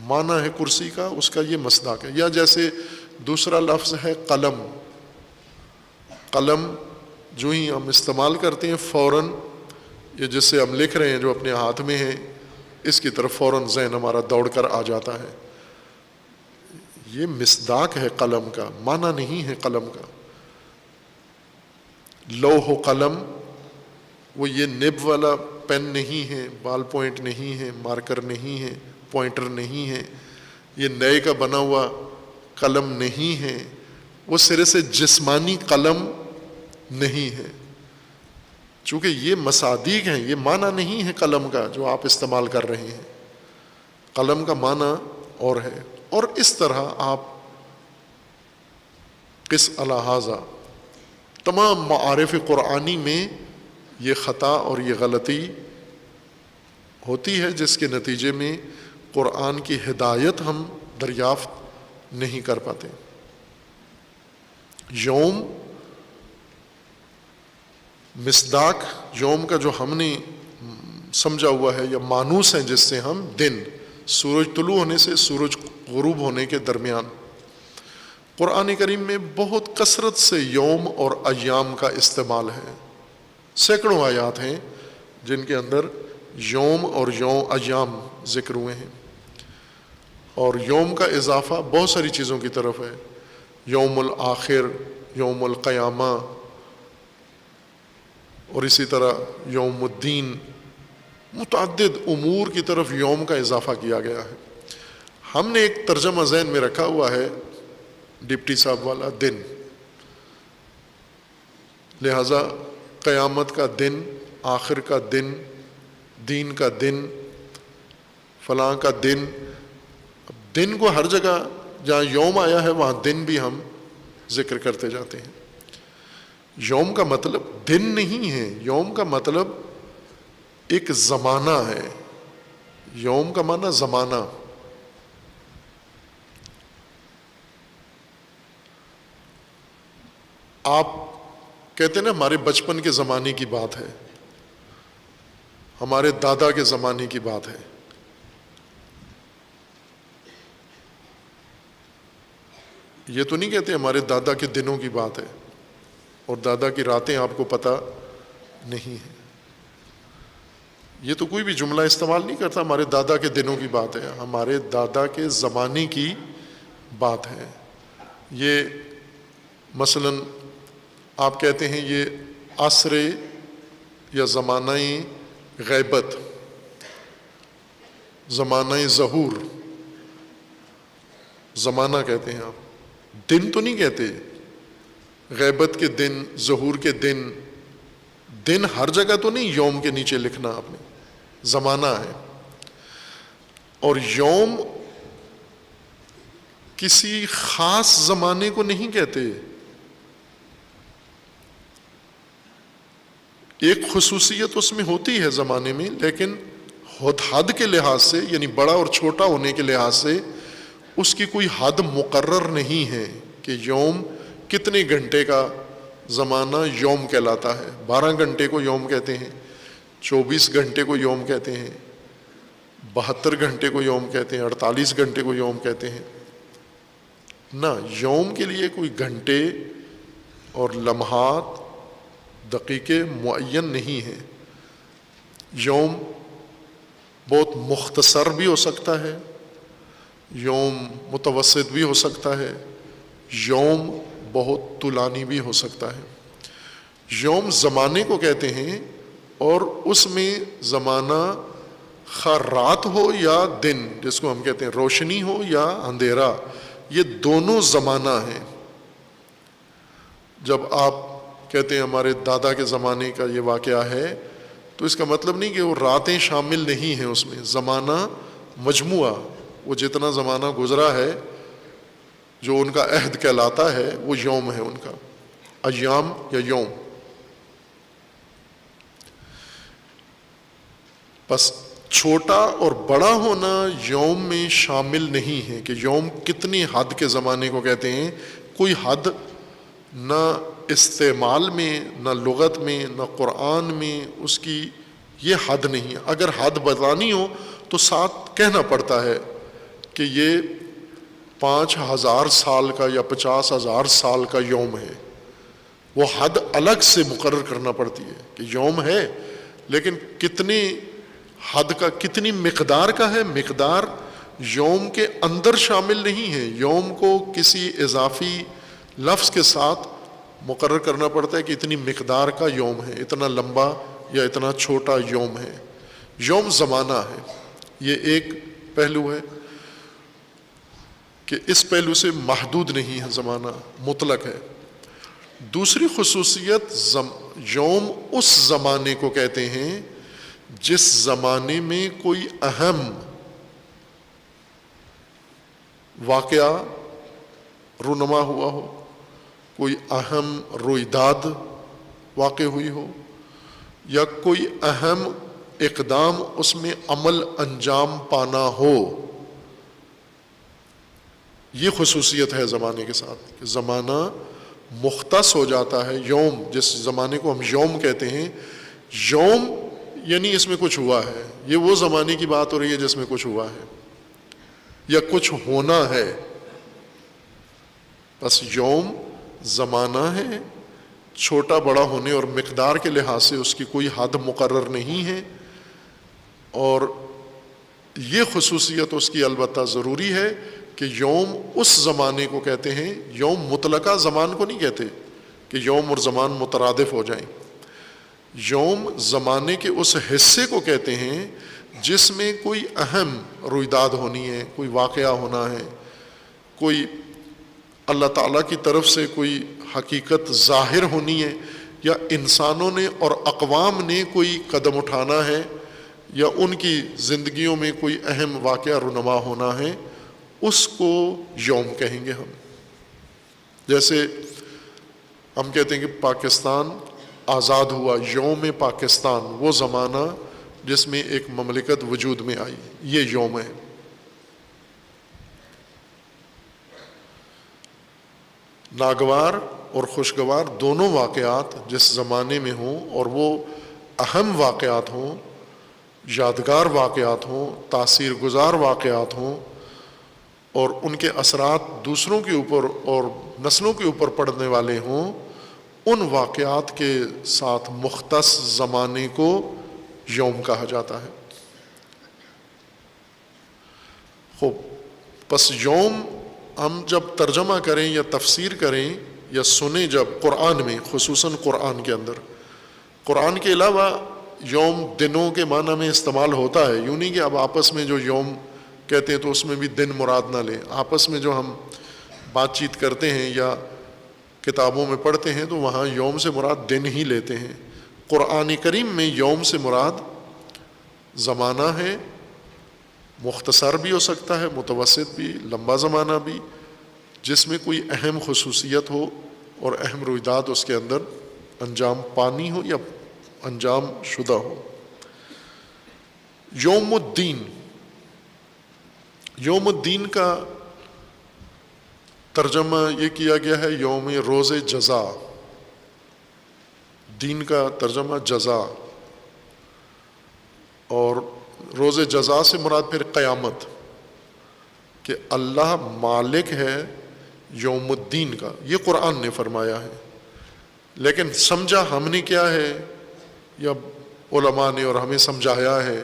معنی ہے کرسی کا، اس کا یہ مصداق ہے۔ یا جیسے دوسرا لفظ ہے قلم، قلم جو ہی ہم استعمال کرتے ہیں فوراً یہ جس سے ہم لکھ رہے ہیں جو اپنے ہاتھ میں ہے اس کی طرف فوراً ذہن ہمارا دوڑ کر آ جاتا ہے، یہ مصداق ہے قلم کا، معنی نہیں ہے قلم کا۔ لوح و قلم وہ یہ نب والا پین نہیں ہے، بال پوائنٹ نہیں ہے، مارکر نہیں ہے، پوائنٹر نہیں ہے، یہ نئے کا بنا ہوا قلم نہیں ہے، وہ سرے سے جسمانی قلم نہیں ہے، چونکہ یہ مصادیق ہیں، یہ معنی نہیں ہے قلم کا جو آپ استعمال کر رہے ہیں، قلم کا معنی اور ہے۔ اور اس طرح آپ قس الہٰذا تمام معارف قرآنی میں یہ خطا اور یہ غلطی ہوتی ہے، جس کے نتیجے میں قرآن کی ہدایت ہم دریافت نہیں کر پاتے۔ یوم مصداق، یوم کا جو ہم نے سمجھا ہوا ہے یا مانوس ہیں جس سے ہم دن، سورج طلوع ہونے سے سورج غروب ہونے کے درمیان، قرآن کریم میں بہت کثرت سے یوم اور ایام کا استعمال ہے، سینکڑوں آیات ہیں جن کے اندر یوم اور ایام ذکر ہوئے ہیں، اور یوم کا اضافہ بہت ساری چیزوں کی طرف ہے، یوم الآخر، یوم القیامہ، اور اسی طرح یوم الدین، متعدد امور کی طرف یوم کا اضافہ کیا گیا ہے۔ ہم نے ایک ترجمہ ذہن میں رکھا ہوا ہے ڈپٹی صاحب والا، دن، لہذا قیامت کا دن، آخر کا دن، دین کا دن، فلاں کا دن، دن کو ہر جگہ جہاں یوم آیا ہے وہاں دن بھی ہم ذکر کرتے جاتے ہیں۔ یوم کا مطلب دن نہیں ہے، یوم کا مطلب ایک زمانہ ہے، یوم کا معنی زمانہ۔ آپ کہتے ہیں نا ہمارے بچپن کے زمانے کی بات ہے، ہمارے دادا کے زمانے کی بات ہے، یہ تو نہیں کہتے ہمارے دادا کے دنوں کی بات ہے، اور دادا کی راتیں آپ کو پتہ نہیں ہے، یہ تو کوئی بھی جملہ استعمال نہیں کرتا ہمارے دادا کے دنوں کی بات ہے، ہمارے دادا کے زمانے کی بات ہے۔ یہ مثلا آپ کہتے ہیں یہ عصر یا زمانہ غیبت، زمانہ ظہور، زمانہ کہتے ہیں آپ، دن تو نہیں کہتے، غیبت کے دن، ظہور کے دن، دن ہر جگہ تو نہیں یوم کے نیچے لکھنا آپ نے، زمانہ ہے۔ اور یوم کسی خاص زمانے کو نہیں کہتے، ایک خصوصیت اس میں ہوتی ہے زمانے میں، لیکن حد کے لحاظ سے، یعنی بڑا اور چھوٹا ہونے کے لحاظ سے اس کی کوئی حد مقرر نہیں ہے کہ یوم کتنے گھنٹے کا زمانہ یوم کہلاتا ہے، 12 گھنٹے کو یوم کہتے ہیں، 24 گھنٹے کو یوم کہتے ہیں، 72 گھنٹے کو یوم کہتے ہیں، 48 گھنٹے کو یوم کہتے ہیں. نہ، یوم کے لیے کوئی گھنٹے اور لمحات دقیقے معین نہیں ہیں. یوم بہت مختصر بھی ہو سکتا ہے، یوم متوسط بھی ہو سکتا ہے، یوم بہت طولانی بھی ہو سکتا ہے. یوم زمانے کو کہتے ہیں، اور اس میں زمانہ خواہ رات ہو یا دن، جس کو ہم کہتے ہیں روشنی ہو یا اندھیرا، یہ دونوں زمانہ ہیں. جب آپ کہتے ہیں ہمارے دادا کے زمانے کا یہ واقعہ ہے، تو اس کا مطلب نہیں کہ وہ راتیں شامل نہیں ہیں اس میں. زمانہ مجموعہ، وہ جتنا زمانہ گزرا ہے جو ان کا عہد کہلاتا ہے وہ یوم ہے ان کا، ایام یا یوم. بس چھوٹا اور بڑا ہونا یوم میں شامل نہیں ہے کہ یوم کتنی حد کے زمانے کو کہتے ہیں. کوئی حد نہ استعمال میں، نہ لغت میں، نہ قرآن میں اس کی یہ حد نہیں. اگر حد بتانی ہو تو ساتھ کہنا پڑتا ہے کہ یہ 5000 سال کا یا 50,000 سال کا یوم ہے. وہ حد الگ سے مقرر کرنا پڑتی ہے کہ یوم ہے، لیکن کتنی حد کا، کتنی مقدار کا ہے. مقدار یوم کے اندر شامل نہیں ہے. یوم کو کسی اضافی لفظ کے ساتھ مقرر کرنا پڑتا ہے کہ اتنی مقدار کا یوم ہے، اتنا لمبا یا اتنا چھوٹا یوم ہے. یوم زمانہ ہے. یہ ایک پہلو ہے کہ اس پہلو سے محدود نہیں ہے، زمانہ مطلق ہے. دوسری خصوصیت، یوم اس زمانے کو کہتے ہیں جس زمانے میں کوئی اہم واقعہ رونما ہوا ہو، کوئی اہم رویداد واقع ہوئی ہو، یا کوئی اہم اقدام اس میں عمل انجام پانا ہو. یہ خصوصیت ہے زمانے کے ساتھ کہ زمانہ مختص ہو جاتا ہے. یوم، جس زمانے کو ہم یوم کہتے ہیں، یوم یعنی اس میں کچھ ہوا ہے. یہ وہ زمانے کی بات ہو رہی ہے جس میں کچھ ہوا ہے یا کچھ ہونا ہے. بس یوم زمانہ ہے، چھوٹا بڑا ہونے اور مقدار کے لحاظ سے اس کی کوئی حد مقرر نہیں ہے. اور یہ خصوصیت اس کی البتہ ضروری ہے کہ یوم اس زمانے کو کہتے ہیں. یوم مطلقہ زمان کو نہیں کہتے کہ یوم اور زمان مترادف ہو جائیں. یوم زمانے کے اس حصے کو کہتے ہیں جس میں کوئی اہم رویداد ہونی ہے، کوئی واقعہ ہونا ہے، کوئی اللہ تعالیٰ کی طرف سے کوئی حقیقت ظاہر ہونی ہے، یا انسانوں نے اور اقوام نے کوئی قدم اٹھانا ہے، یا ان کی زندگیوں میں کوئی اہم واقعہ رونما ہونا ہے. اس کو یوم کہیں گے ہم. جیسے ہم کہتے ہیں کہ پاکستان آزاد ہوا، یوم پاکستان، وہ زمانہ جس میں ایک مملکت وجود میں آئی، یہ یوم ہے. ناگوار اور خوشگوار دونوں واقعات جس زمانے میں ہوں، اور وہ اہم واقعات ہوں، یادگار واقعات ہوں، تاثیر گزار واقعات ہوں، اور ان کے اثرات دوسروں کے اوپر اور نسلوں کے اوپر پڑنے والے ہوں، ان واقعات کے ساتھ مختص زمانے کو یوم کہا جاتا ہے. خوب، پس یوم ہم جب ترجمہ کریں یا تفسیر کریں یا سنیں جب قرآن میں، خصوصاً قرآن کے اندر، قرآن کے علاوہ یوم دنوں کے معنی میں استعمال ہوتا ہے. یوں نہیں کہ اب آپس میں جو یوم کہتے ہیں تو اس میں بھی دن مراد نہ لیں. آپس میں جو ہم بات چیت کرتے ہیں یا کتابوں میں پڑھتے ہیں تو وہاں یوم سے مراد دن ہی لیتے ہیں. قرآن کریم میں یوم سے مراد زمانہ ہے. مختصر بھی ہو سکتا ہے، متوسط بھی، لمبا زمانہ بھی، جس میں کوئی اہم خصوصیت ہو اور اہم رویداد اس کے اندر انجام پانی ہو یا انجام شدہ ہو. یوم الدین، یوم الدین کا ترجمہ یہ کیا گیا ہے یوم روز جزا. دین کا ترجمہ جزا، اور روز جزا سے مراد پھر قیامت، کہ اللہ مالک ہے یوم الدین کا، یہ قرآن نے فرمایا ہے، لیکن سمجھا ہم نے کیا ہے، یا علماء نے اور ہمیں سمجھایا ہے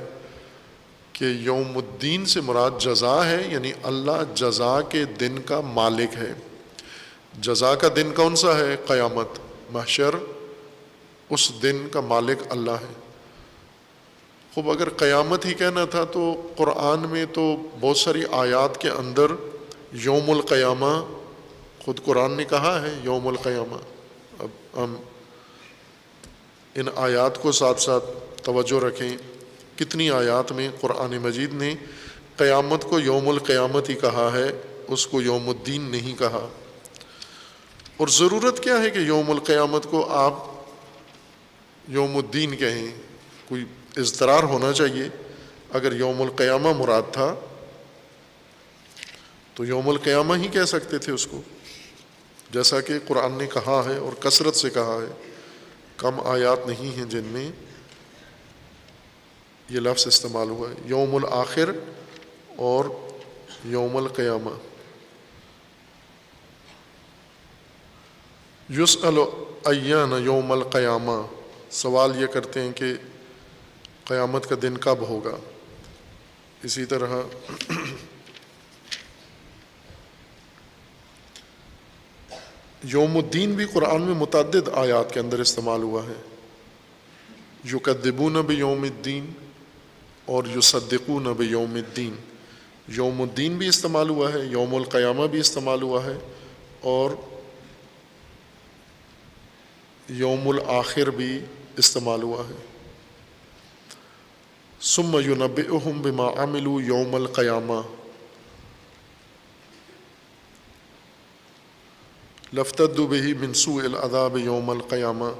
کہ یوم الدین سے مراد جزا ہے، یعنی اللہ جزا کے دن کا مالک ہے۔ جزا کا دن کون سا ہے؟ قیامت، محشر، اس دن کا مالک اللہ ہے۔ خوب اگر قیامت ہی کہنا تھا تو قرآن میں تو بہت ساری آیات کے اندر یوم القیامہ خود قرآن نے کہا ہے، یوم القیامہ۔ اب ہم ان آیات کو ساتھ ساتھ توجہ رکھیں، کتنی آیات میں قرآن مجید نے قیامت کو یوم القیامت ہی کہا ہے، اس کو یوم الدین نہیں کہا۔ اور ضرورت کیا ہے کہ یوم القیامت کو آپ یوم الدین کہیں؟ کوئی اضطرار ہونا چاہیے۔ اگر یوم القیامہ مراد تھا تو یوم القیامہ ہی کہہ سکتے تھے اس کو، جیسا کہ قرآن نے کہا ہے اور کثرت سے کہا ہے۔ کم آیات نہیں ہیں جن میں یہ لفظ استعمال ہوا ہے، یوم الآخر اور یوم القیامہ۔ یسأل ایان یوم القیامہ، سوال یہ کرتے ہیں کہ قیامت کا دن کب ہوگا۔ اسی طرح یوم الدین بھی قرآن میں متعدد آیات کے اندر استعمال ہوا ہے۔ یکذبون بیوم الدین اور یصدقون بیوم الدین، یوم الدین بھی استعمال ہوا ہے، یوم القیامہ بھی استعمال ہوا ہے، اور یوم الآخر بھی استعمال ہوا ہے۔ ثم ینبئہم بما عملوا یوم القیامہ، لافتدوا بہ من سوء العذاب یوم القیامہ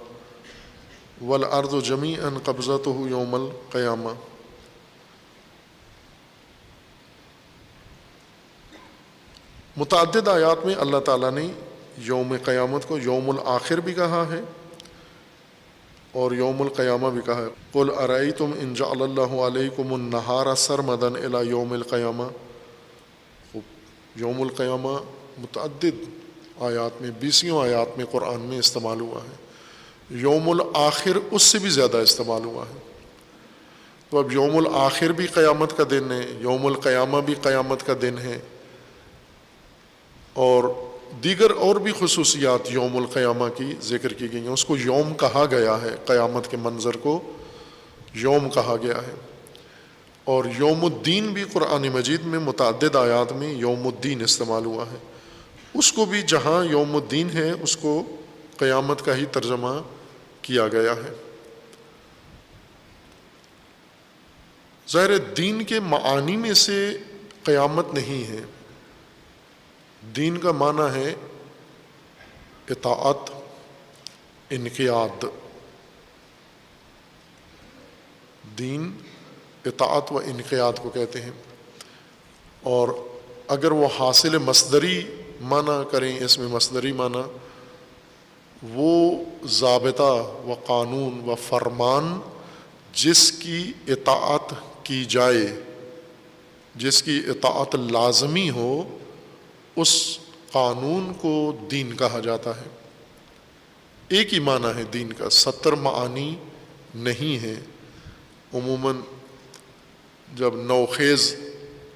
والارض جمیعا قبضتہ یوم القیامہ۔ متعدد آیات میں اللہ تعالیٰ نے یوم قیامت کو یوم الآخر بھی کہا ہے اور یوم القیامہ بھی کہا ہے۔ قل ارأیتم ان جعل اللہ علیکم النہار سرمدا الی یوم القیامہ، یوم القیامہ متعدد آیات میں، 20 آیات میں قرآن میں استعمال ہوا ہے۔ یوم الآخر اس سے بھی زیادہ استعمال ہوا ہے۔ تو اب یوم الآخر بھی قیامت کا دن ہے، یوم القیامہ بھی قیامت کا دن ہے، اور دیگر اور بھی خصوصیات یوم القیامہ کی ذکر کی گئی ہیں۔ اس کو یوم کہا گیا ہے، قیامت کے منظر کو یوم کہا گیا ہے۔ اور یوم الدین بھی قرآن مجید میں متعدد آیات میں یوم الدین استعمال ہوا ہے۔ اس کو بھی جہاں یوم الدین ہے اس کو قیامت کا ہی ترجمہ کیا گیا ہے۔ ظاہر دین کے معانی میں سے قیامت نہیں ہے۔ دین کا معنی ہے اطاعت، انقیاد۔ دین اطاعت و انقیاد کو کہتے ہیں، اور اگر وہ حاصل مصدری معنی کریں، اس میں مصدری معنی وہ ضابطہ و قانون و فرمان جس کی اطاعت کی جائے، جس کی اطاعت لازمی ہو، اس قانون کو دین کہا جاتا ہے۔ ایک ہی معنی ہے دین کا، 70 معانی نہیں ہے۔ عموماً جب نوخیز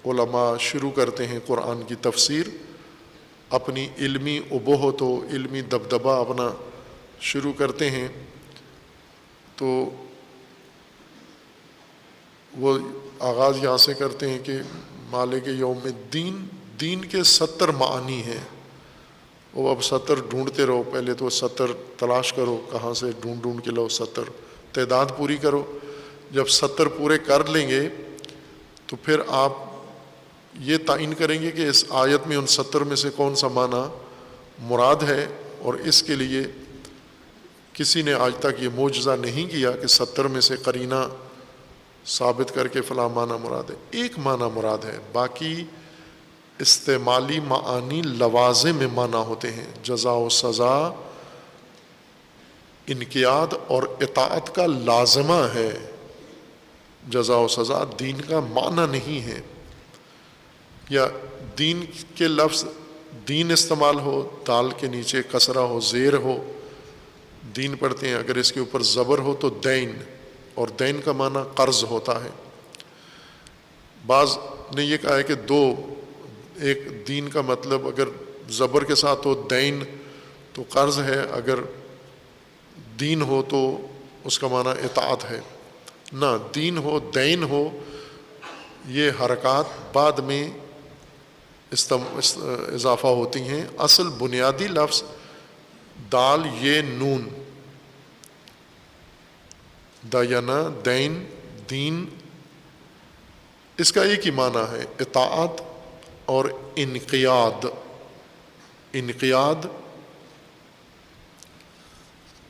علماء شروع کرتے ہیں قرآن کی تفسیر، اپنی علمی ابہت و علمی دبدبہ اپنا شروع کرتے ہیں، تو وہ آغاز یہاں سے کرتے ہیں کہ مالک یوم الدین، دین کے 70 معانی ہیں۔ وہ اب 70 ڈھونڈتے رہو، پہلے تو 70 تلاش کرو، کہاں سے ڈھونڈ کے لاؤ، 70 تعداد پوری کرو۔ جب 70 پورے کر لیں گے تو پھر آپ یہ تعین کریں گے کہ اس آیت میں ان 70 میں سے کون سا معنی مراد ہے، اور اس کے لیے کسی نے آج تک یہ معجزہ نہیں کیا کہ 70 میں سے قرینہ ثابت کر کے فلاں معنی مراد ہے۔ ایک معنی مراد ہے، باقی استعمالی معانی لوازم میں معنی ہوتے ہیں۔ جزا و سزا انقیاد اور اطاعت کا لازمہ ہے، جزا و سزا دین کا معنی نہیں ہے، یا دین کے لفظ دین استعمال ہو، دال کے نیچے کسرہ ہو، زیر ہو، دین پڑھتے ہیں، اگر اس کے اوپر زبر ہو تو دین، اور دین کا معنی قرض ہوتا ہے۔ بعض نے یہ کہا ہے کہ دو، ایک دین کا مطلب اگر زبر کے ساتھ ہو دین تو قرض ہے، اگر دین ہو تو اس کا معنی اطاعت ہے۔ نہ، دین ہو دین ہو، یہ حرکات بعد میں اضافہ ہوتی ہیں۔ اصل بنیادی لفظ دال یہ نون، دینا دین دین، اس کا ایک ہی معنی ہے اطاعت اور انقیاد۔ انقیاد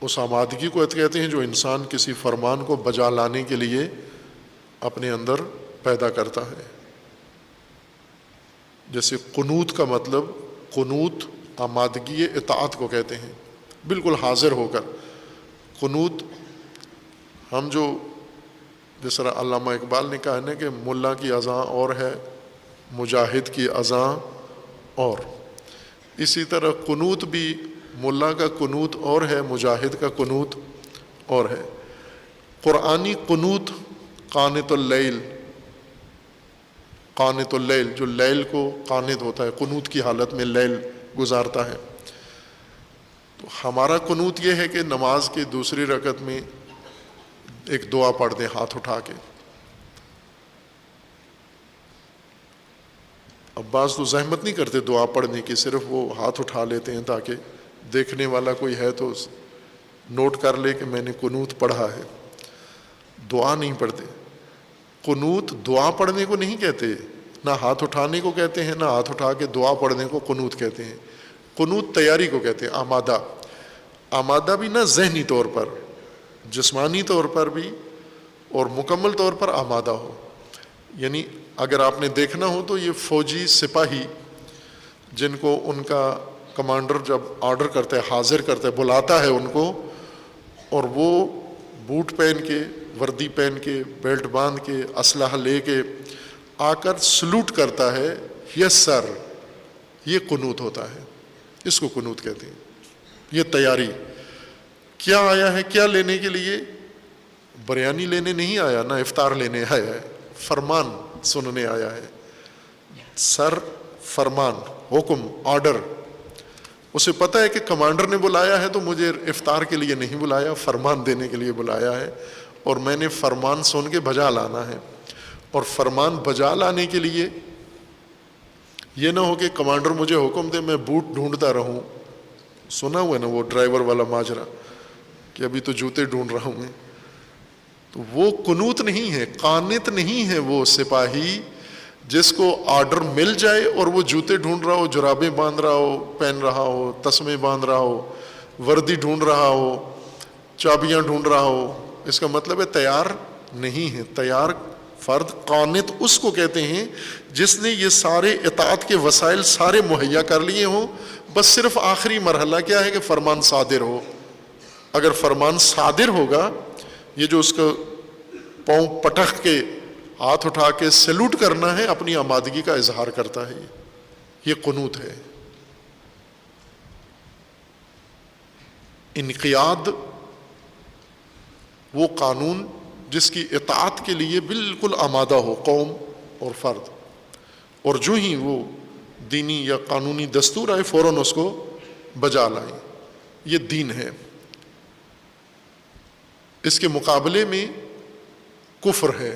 اس آمادگی کو کہتے ہیں جو انسان کسی فرمان کو بجا لانے کے لیے اپنے اندر پیدا کرتا ہے۔ جیسے قنوت کا مطلب، قنوت آمادگی اطاعت کو کہتے ہیں، بالکل حاضر ہو کر۔ قنوت ہم جو جس طرح علامہ اقبال نے کہا ہے نا کہ ملا کی اذان اور ہے، مجاہد کی اذان اور، اسی طرح قنوت بھی ملا کا قنوت اور ہے، مجاہد کا قنوت اور ہے۔ قرآنی قنوت قانت اللیل، قانت اللیل جو لیل کو قانت ہوتا ہے، قنوت کی حالت میں لیل گزارتا ہے۔ تو ہمارا قنوت یہ ہے کہ نماز کی دوسری رکعت میں ایک دعا پڑھ دیں ہاتھ اٹھا کے۔ اب بعض تو زحمت نہیں کرتے دعا پڑھنے کی، صرف وہ ہاتھ اٹھا لیتے ہیں تاکہ دیکھنے والا کوئی ہے تو نوٹ کر لے کہ میں نے قنوت پڑھا ہے۔ دعا نہیں پڑھتے۔ قنوت دعا پڑھنے کو نہیں کہتے، نہ ہاتھ اٹھانے کو کہتے ہیں، نہ ہاتھ اٹھا کے دعا پڑھنے کو قنوت کہتے ہیں۔ قنوت تیاری کو کہتے ہیں، آمادہ۔ آمادہ بھی نہ ذہنی طور پر، جسمانی طور پر بھی، اور مکمل طور پر آمادہ ہو۔ یعنی اگر آپ نے دیکھنا ہو تو یہ فوجی سپاہی جن کو ان کا کمانڈر جب آرڈر کرتا ہے، حاضر کرتا ہے، بلاتا ہے ان کو، اور وہ بوٹ پہن کے، وردی پہن کے، بیلٹ باندھ کے، اسلحہ لے کے آ کر سلوٹ کرتا ہے، یس سر، یہ قنوت ہوتا ہے، اس کو قنوت کہتے ہیں۔ یہ تیاری، کیا آیا ہے، کیا لینے کے لیے؟ بریانی لینے نہیں آیا، نہ افطار لینے آیا ہے، فرمان سننے آیا ہے۔ سر، فرمان، حکم، آرڈر۔ اسے پتہ ہے کہ کمانڈر نے بلایا ہے تو مجھے افطار کے لیے نہیں بلایا، فرمان دینے کے لیے بلایا ہے، اور میں نے فرمان سن کے بجا لانا ہے۔ اور فرمان بجا لانے کے لیے یہ نہ ہو کہ کمانڈر مجھے حکم دے میں بوٹ ڈھونڈتا رہوں۔ سنا ہوا ہے نا وہ ڈرائیور والا ماجرا کہ ابھی تو جوتے ڈھونڈ رہا ہوں میں۔ تو وہ قنوت نہیں ہے، قانت نہیں ہے وہ سپاہی جس کو آرڈر مل جائے اور وہ جوتے ڈھونڈ رہا ہو، جرابیں باندھ رہا ہو، پہن رہا ہو، تسمے باندھ رہا ہو، وردی ڈھونڈ رہا ہو، چابیاں ڈھونڈ رہا ہو۔ اس کا مطلب ہے تیار نہیں ہے۔ تیار فرد، قانت اس کو کہتے ہیں جس نے یہ سارے اطاعت کے وسائل سارے مہیا کر لیے ہوں، بس صرف آخری مرحلہ کیا ہے کہ فرمان صادر ہو۔ اگر فرمان صادر ہوگا، یہ جو اس کا پاؤں پٹخ کے ہاتھ اٹھا کے سیلوٹ کرنا ہے، اپنی آمادگی کا اظہار کرتا ہے، یہ قنوت ہے۔ انقیاد وہ قانون جس کی اطاعت کے لیے بالکل آمادہ ہو قوم اور فرد، اور جو ہی وہ دینی یا قانونی دستور آئے فوراً اس کو بجا لائیں، یہ دین ہے۔ اس کے مقابلے میں کفر ہے،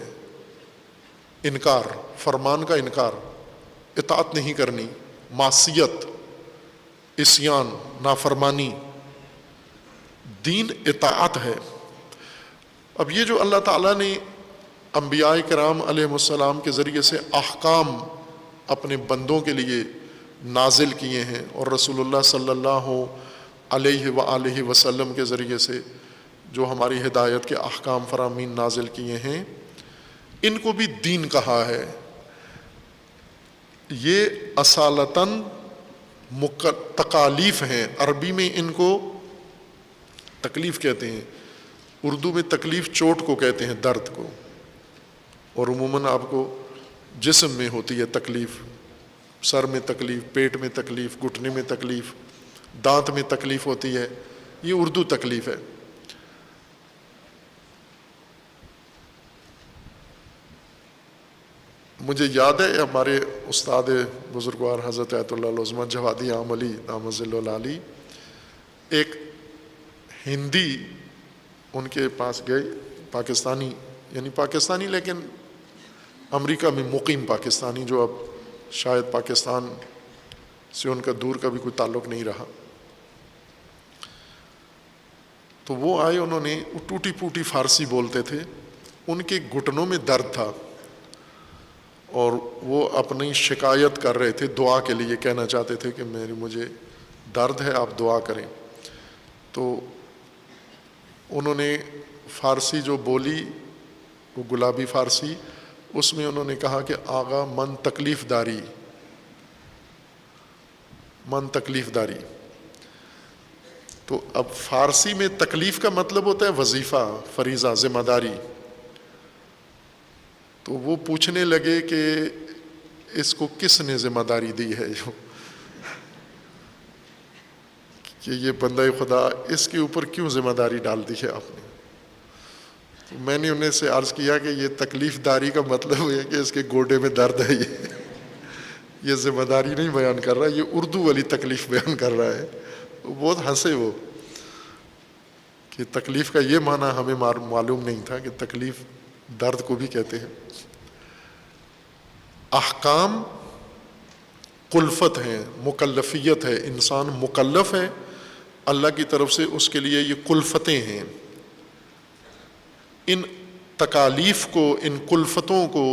انکار، فرمان کا انکار، اطاعت نہیں کرنی، معصیت، عصیان، نافرمانی۔ دین اطاعت ہے۔ اب یہ جو اللہ تعالیٰ نے انبیاء کرام علیہ السلام کے ذریعے سے احکام اپنے بندوں کے لیے نازل کیے ہیں، اور رسول اللہ صلی اللہ علیہ وآلہ وسلم کے ذریعے سے جو ہماری ہدایت کے احکام فرامین نازل کیے ہیں، ان کو بھی دین کہا ہے۔ یہ اصالتاً تکالیف ہیں، عربی میں ان کو تکلیف کہتے ہیں، اردو میں تکلیف چوٹ کو کہتے ہیں، درد کو۔ اور عموماً آپ کو جسم میں ہوتی ہے تکلیف، سر میں تکلیف، پیٹ میں تکلیف، گھٹنے میں تکلیف، دانت میں تکلیف ہوتی ہے، یہ اردو تکلیف ہے۔ مجھے یاد ہے ہمارے استاد بزرگوار حضرت آیت اللہ العظمہ جوادی عام علی دامت ظلہ العالی ایک ہندی ان کے پاس گئے، پاکستانی، یعنی پاکستانی لیکن امریکہ میں مقیم پاکستانی، جو اب شاید پاکستان سے ان کا دور کا بھی کوئی تعلق نہیں رہا۔ تو وہ آئے، انہوں نے ٹوٹی پھوٹی فارسی بولتے تھے، ان کے گھٹنوں میں درد تھا اور وہ اپنی شکایت کر رہے تھے، دعا کے لیے کہنا چاہتے تھے کہ مجھے درد ہے، آپ دعا کریں۔ تو انہوں نے فارسی جو بولی، وہ گلابی فارسی، اس میں انہوں نے کہا کہ آغا من تکلیف داری، من تکلیف داری۔ تو اب فارسی میں تکلیف کا مطلب ہوتا ہے وظیفہ، فریضہ، ذمہ داری۔ تو وہ پوچھنے لگے کہ اس کو کس نے ذمہ داری دی ہے جو کہ یہ بندہ خدا اس کے اوپر کیوں ذمہ داری ڈال دی ہے آپ نے؟ تو میں نے انہیں سے عرض کیا کہ یہ تکلیف داری کا مطلب ہے کہ اس کے گوڈے میں درد ہے، یہ ذمہ داری نہیں بیان کر رہا، یہ اردو والی تکلیف بیان کر رہا ہے۔ بہت ہنسے وہ کہ تکلیف کا یہ معنی ہمیں معلوم نہیں تھا کہ تکلیف درد کو بھی کہتے ہیں۔ احکام کلفت ہیں، مکلفیت ہے، انسان مکلف ہے اللہ کی طرف سے، اس کے لیے یہ کلفتیں ہیں۔ ان تکالیف کو، ان کلفتوں کو،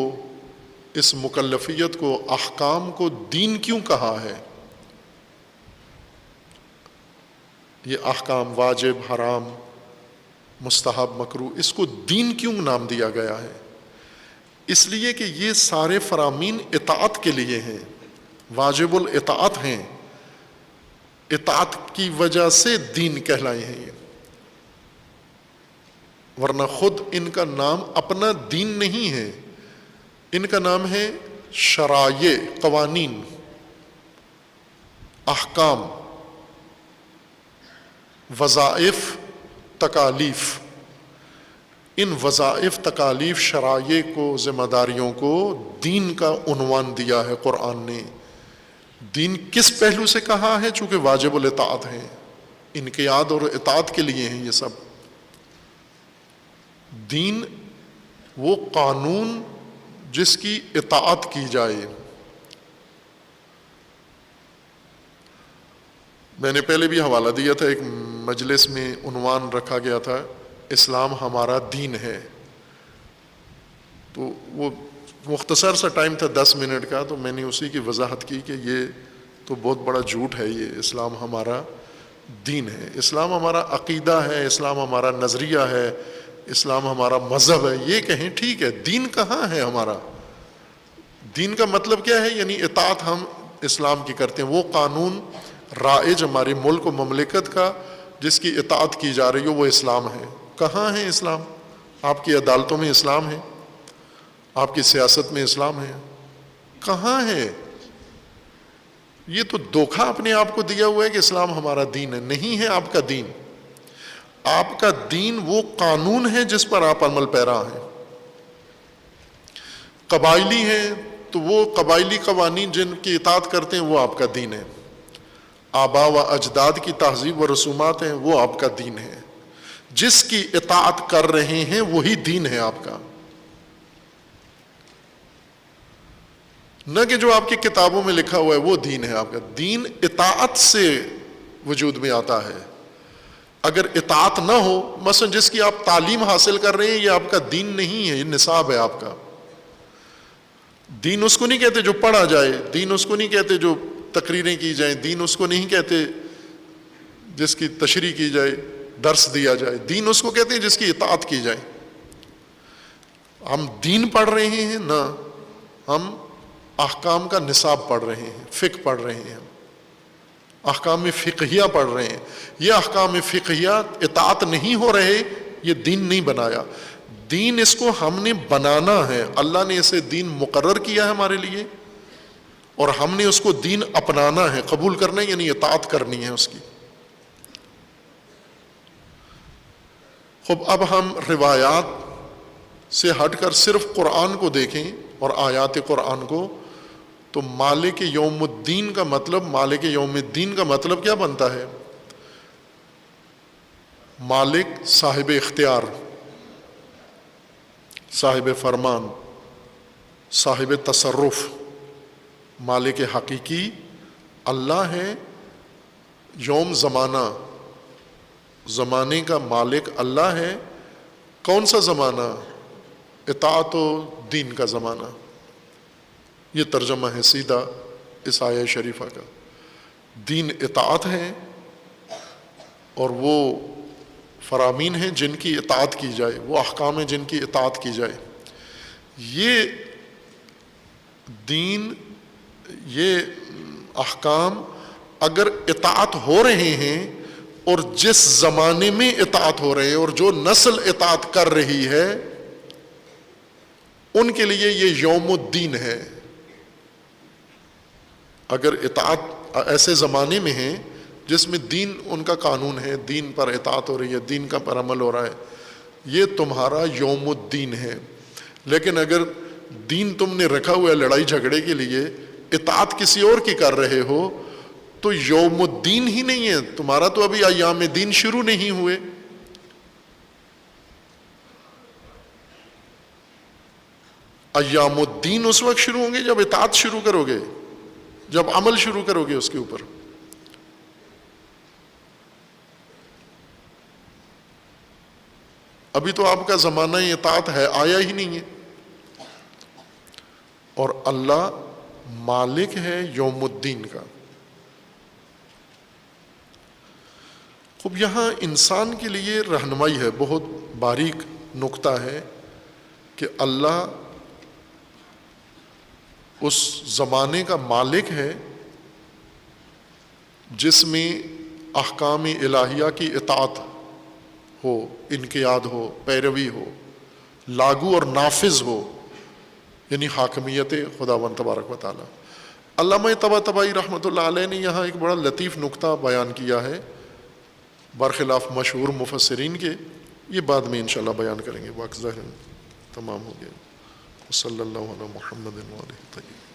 اس مکلفیت کو، احکام کو دین کیوں کہا ہے؟ یہ احکام واجب، حرام، مستحب، مکروہ، اس کو دین کیوں نام دیا گیا ہے؟ اس لیے کہ یہ سارے فرامین اطاعت کے لیے ہیں، واجب الاطاعت ہیں، اطاعت کی وجہ سے دین کہلائے ہیں یہ، ورنہ خود ان کا نام اپنا دین نہیں ہے، ان کا نام ہے شرائع، قوانین، احکام، وظائف، تکالیف۔ ان وظائف، تکالیف، شرائع کو، ذمہ داریوں کو دین کا عنوان دیا ہے قرآن نے۔ دین کس پہلو سے کہا ہے؟ چونکہ واجب الاطاعت ہیں، انقیاد اور اطاعت کے لیے ہیں یہ سب۔ دین وہ قانون جس کی اطاعت کی جائے۔ میں نے پہلے بھی حوالہ دیا تھا، ایک مجلس میں عنوان رکھا گیا تھا اسلام ہمارا دین ہے، تو وہ مختصر سا ٹائم تھا 10 منٹ کا، تو میں نے اسی کی وضاحت کی کہ یہ تو بہت بڑا جھوٹ ہے، یہ اسلام ہمارا دین ہے، اسلام ہمارا عقیدہ ہے، اسلام ہمارا نظریہ ہے، اسلام ہمارا مذہب ہے، یہ کہیں ٹھیک ہے، دین کہاں ہے ہمارا؟ دین کا مطلب کیا ہے؟ یعنی اطاعت ہم اسلام کی کرتے ہیں، وہ قانون رائج ہمارے ملک و مملکت کا جس کی اطاعت کی جا رہی ہو، وہ اسلام ہے۔ کہاں ہے اسلام؟ آپ کی عدالتوں میں اسلام ہے؟ آپ کی سیاست میں اسلام ہے؟ کہاں ہے؟ یہ تو دھوکہ اپنے آپ کو دیا ہوا ہے کہ اسلام ہمارا دین ہے، نہیں ہے آپ کا دین۔ آپ کا دین وہ قانون ہے جس پر آپ عمل پیرا ہیں۔ قبائلی ہیں تو وہ قبائلی قوانین جن کی اطاعت کرتے ہیں وہ آپ کا دین ہے۔ آبا و اجداد کی تہذیب و رسومات ہیں، وہ آپ کا دین ہے۔ جس کی اطاعت کر رہے ہیں وہی دین ہے آپ کا، نہ کہ جو آپ کی کتابوں میں لکھا ہوا ہے وہ دین ہے آپ کا۔ دین اطاعت سے وجود میں آتا ہے۔ اگر اطاعت نہ ہو، مثلا جس کی آپ تعلیم حاصل کر رہے ہیں، یہ آپ کا دین نہیں ہے، یہ نصاب ہے آپ کا۔ دین اس کو نہیں کہتے جو پڑھا جائے، دین اس کو نہیں کہتے جو تقریریں کی جائیں، دین اس کو نہیں کہتے جس کی تشریح کی جائے، درس دیا جائے، دین اس کو کہتے ہیں جس کی اطاعت کی جائے۔ ہم دین پڑھ رہے ہیں نہ، ہم احکام کا نصاب پڑھ رہے ہیں، فقہ پڑھ رہے ہیں، احکام فقہیہ پڑھ رہے ہیں۔ یہ احکام فقہیہ اطاعت نہیں ہو رہے، یہ دین نہیں بنایا۔ دین اس کو ہم نے بنانا ہے، اللہ نے اسے دین مقرر کیا ہے ہمارے لیے، اور ہم نے اس کو دین اپنانا ہے، قبول کرنا ہے، یعنی اطاعت کرنی ہے اس کی۔ اب ہم روایات سے ہٹ کر صرف قرآن کو دیکھیں اور آیات قرآن کو، تو مالک یوم الدین کا مطلب، مالک یوم الدین کا مطلب کیا بنتا ہے؟ مالک صاحب اختیار، صاحب فرمان، صاحب تصرف، مالک حقیقی اللہ ہے۔ یوم زمانہ، زمانے کا مالک اللہ ہے۔ کون سا زمانہ؟ اطاعت و دین کا زمانہ۔ یہ ترجمہ ہے سیدھا اس آیہ شریفہ کا۔ دین اطاعت ہے، اور وہ فرامین ہیں جن کی اطاعت کی جائے، وہ احکام ہیں جن کی اطاعت کی جائے۔ یہ دین، یہ احکام اگر اطاعت ہو رہے ہیں، اور جس زمانے میں اطاعت ہو رہے ہیں، اور جو نسل اطاعت کر رہی ہے، ان کے لیے یہ یوم الدین ہے۔ اگر اطاعت ایسے زمانے میں ہے جس میں دین ان کا قانون ہے، دین پر اطاعت ہو رہی ہے، دین کا پر عمل ہو رہا ہے، یہ تمہارا یوم الدین ہے۔ لیکن اگر دین تم نے رکھا ہوا ہے لڑائی جھگڑے کے لیے، اطاعت کسی اور کی کر رہے ہو، تو یوم الدین ہی نہیں ہے تمہارا، تو ابھی ایام دین شروع نہیں ہوئے۔ ایام الدین اس وقت شروع ہوں گے جب اطاعت شروع کرو گے، جب عمل شروع کرو گے اس کے اوپر۔ ابھی تو آپ کا زمانہ اطاعت ہے، آیا ہی نہیں ہے۔ اور اللہ مالک ہے یوم الدین کا۔ خوب یہاں انسان کے لیے رہنمائی ہے، بہت باریک نقطہ ہے کہ اللہ اس زمانے کا مالک ہے جس میں احکام الہیہ کی اطاعت ہو، انقیاد ہو، پیروی ہو، لاگو اور نافذ ہو، یعنی حاکمیت خداوند تبارک و تعالی۔ علامہ طباطبائی رحمۃ اللہ علیہ نے یہاں ایک بڑا لطیف نقطہ بیان کیا ہے، برخلاف مشہور مفسرین کے، یہ بعد میں انشاءاللہ بیان کریں گے، وقت ظاہر تمام ہو گیا۔ صلی اللہ علیہ محمد وآلہ طیبین۔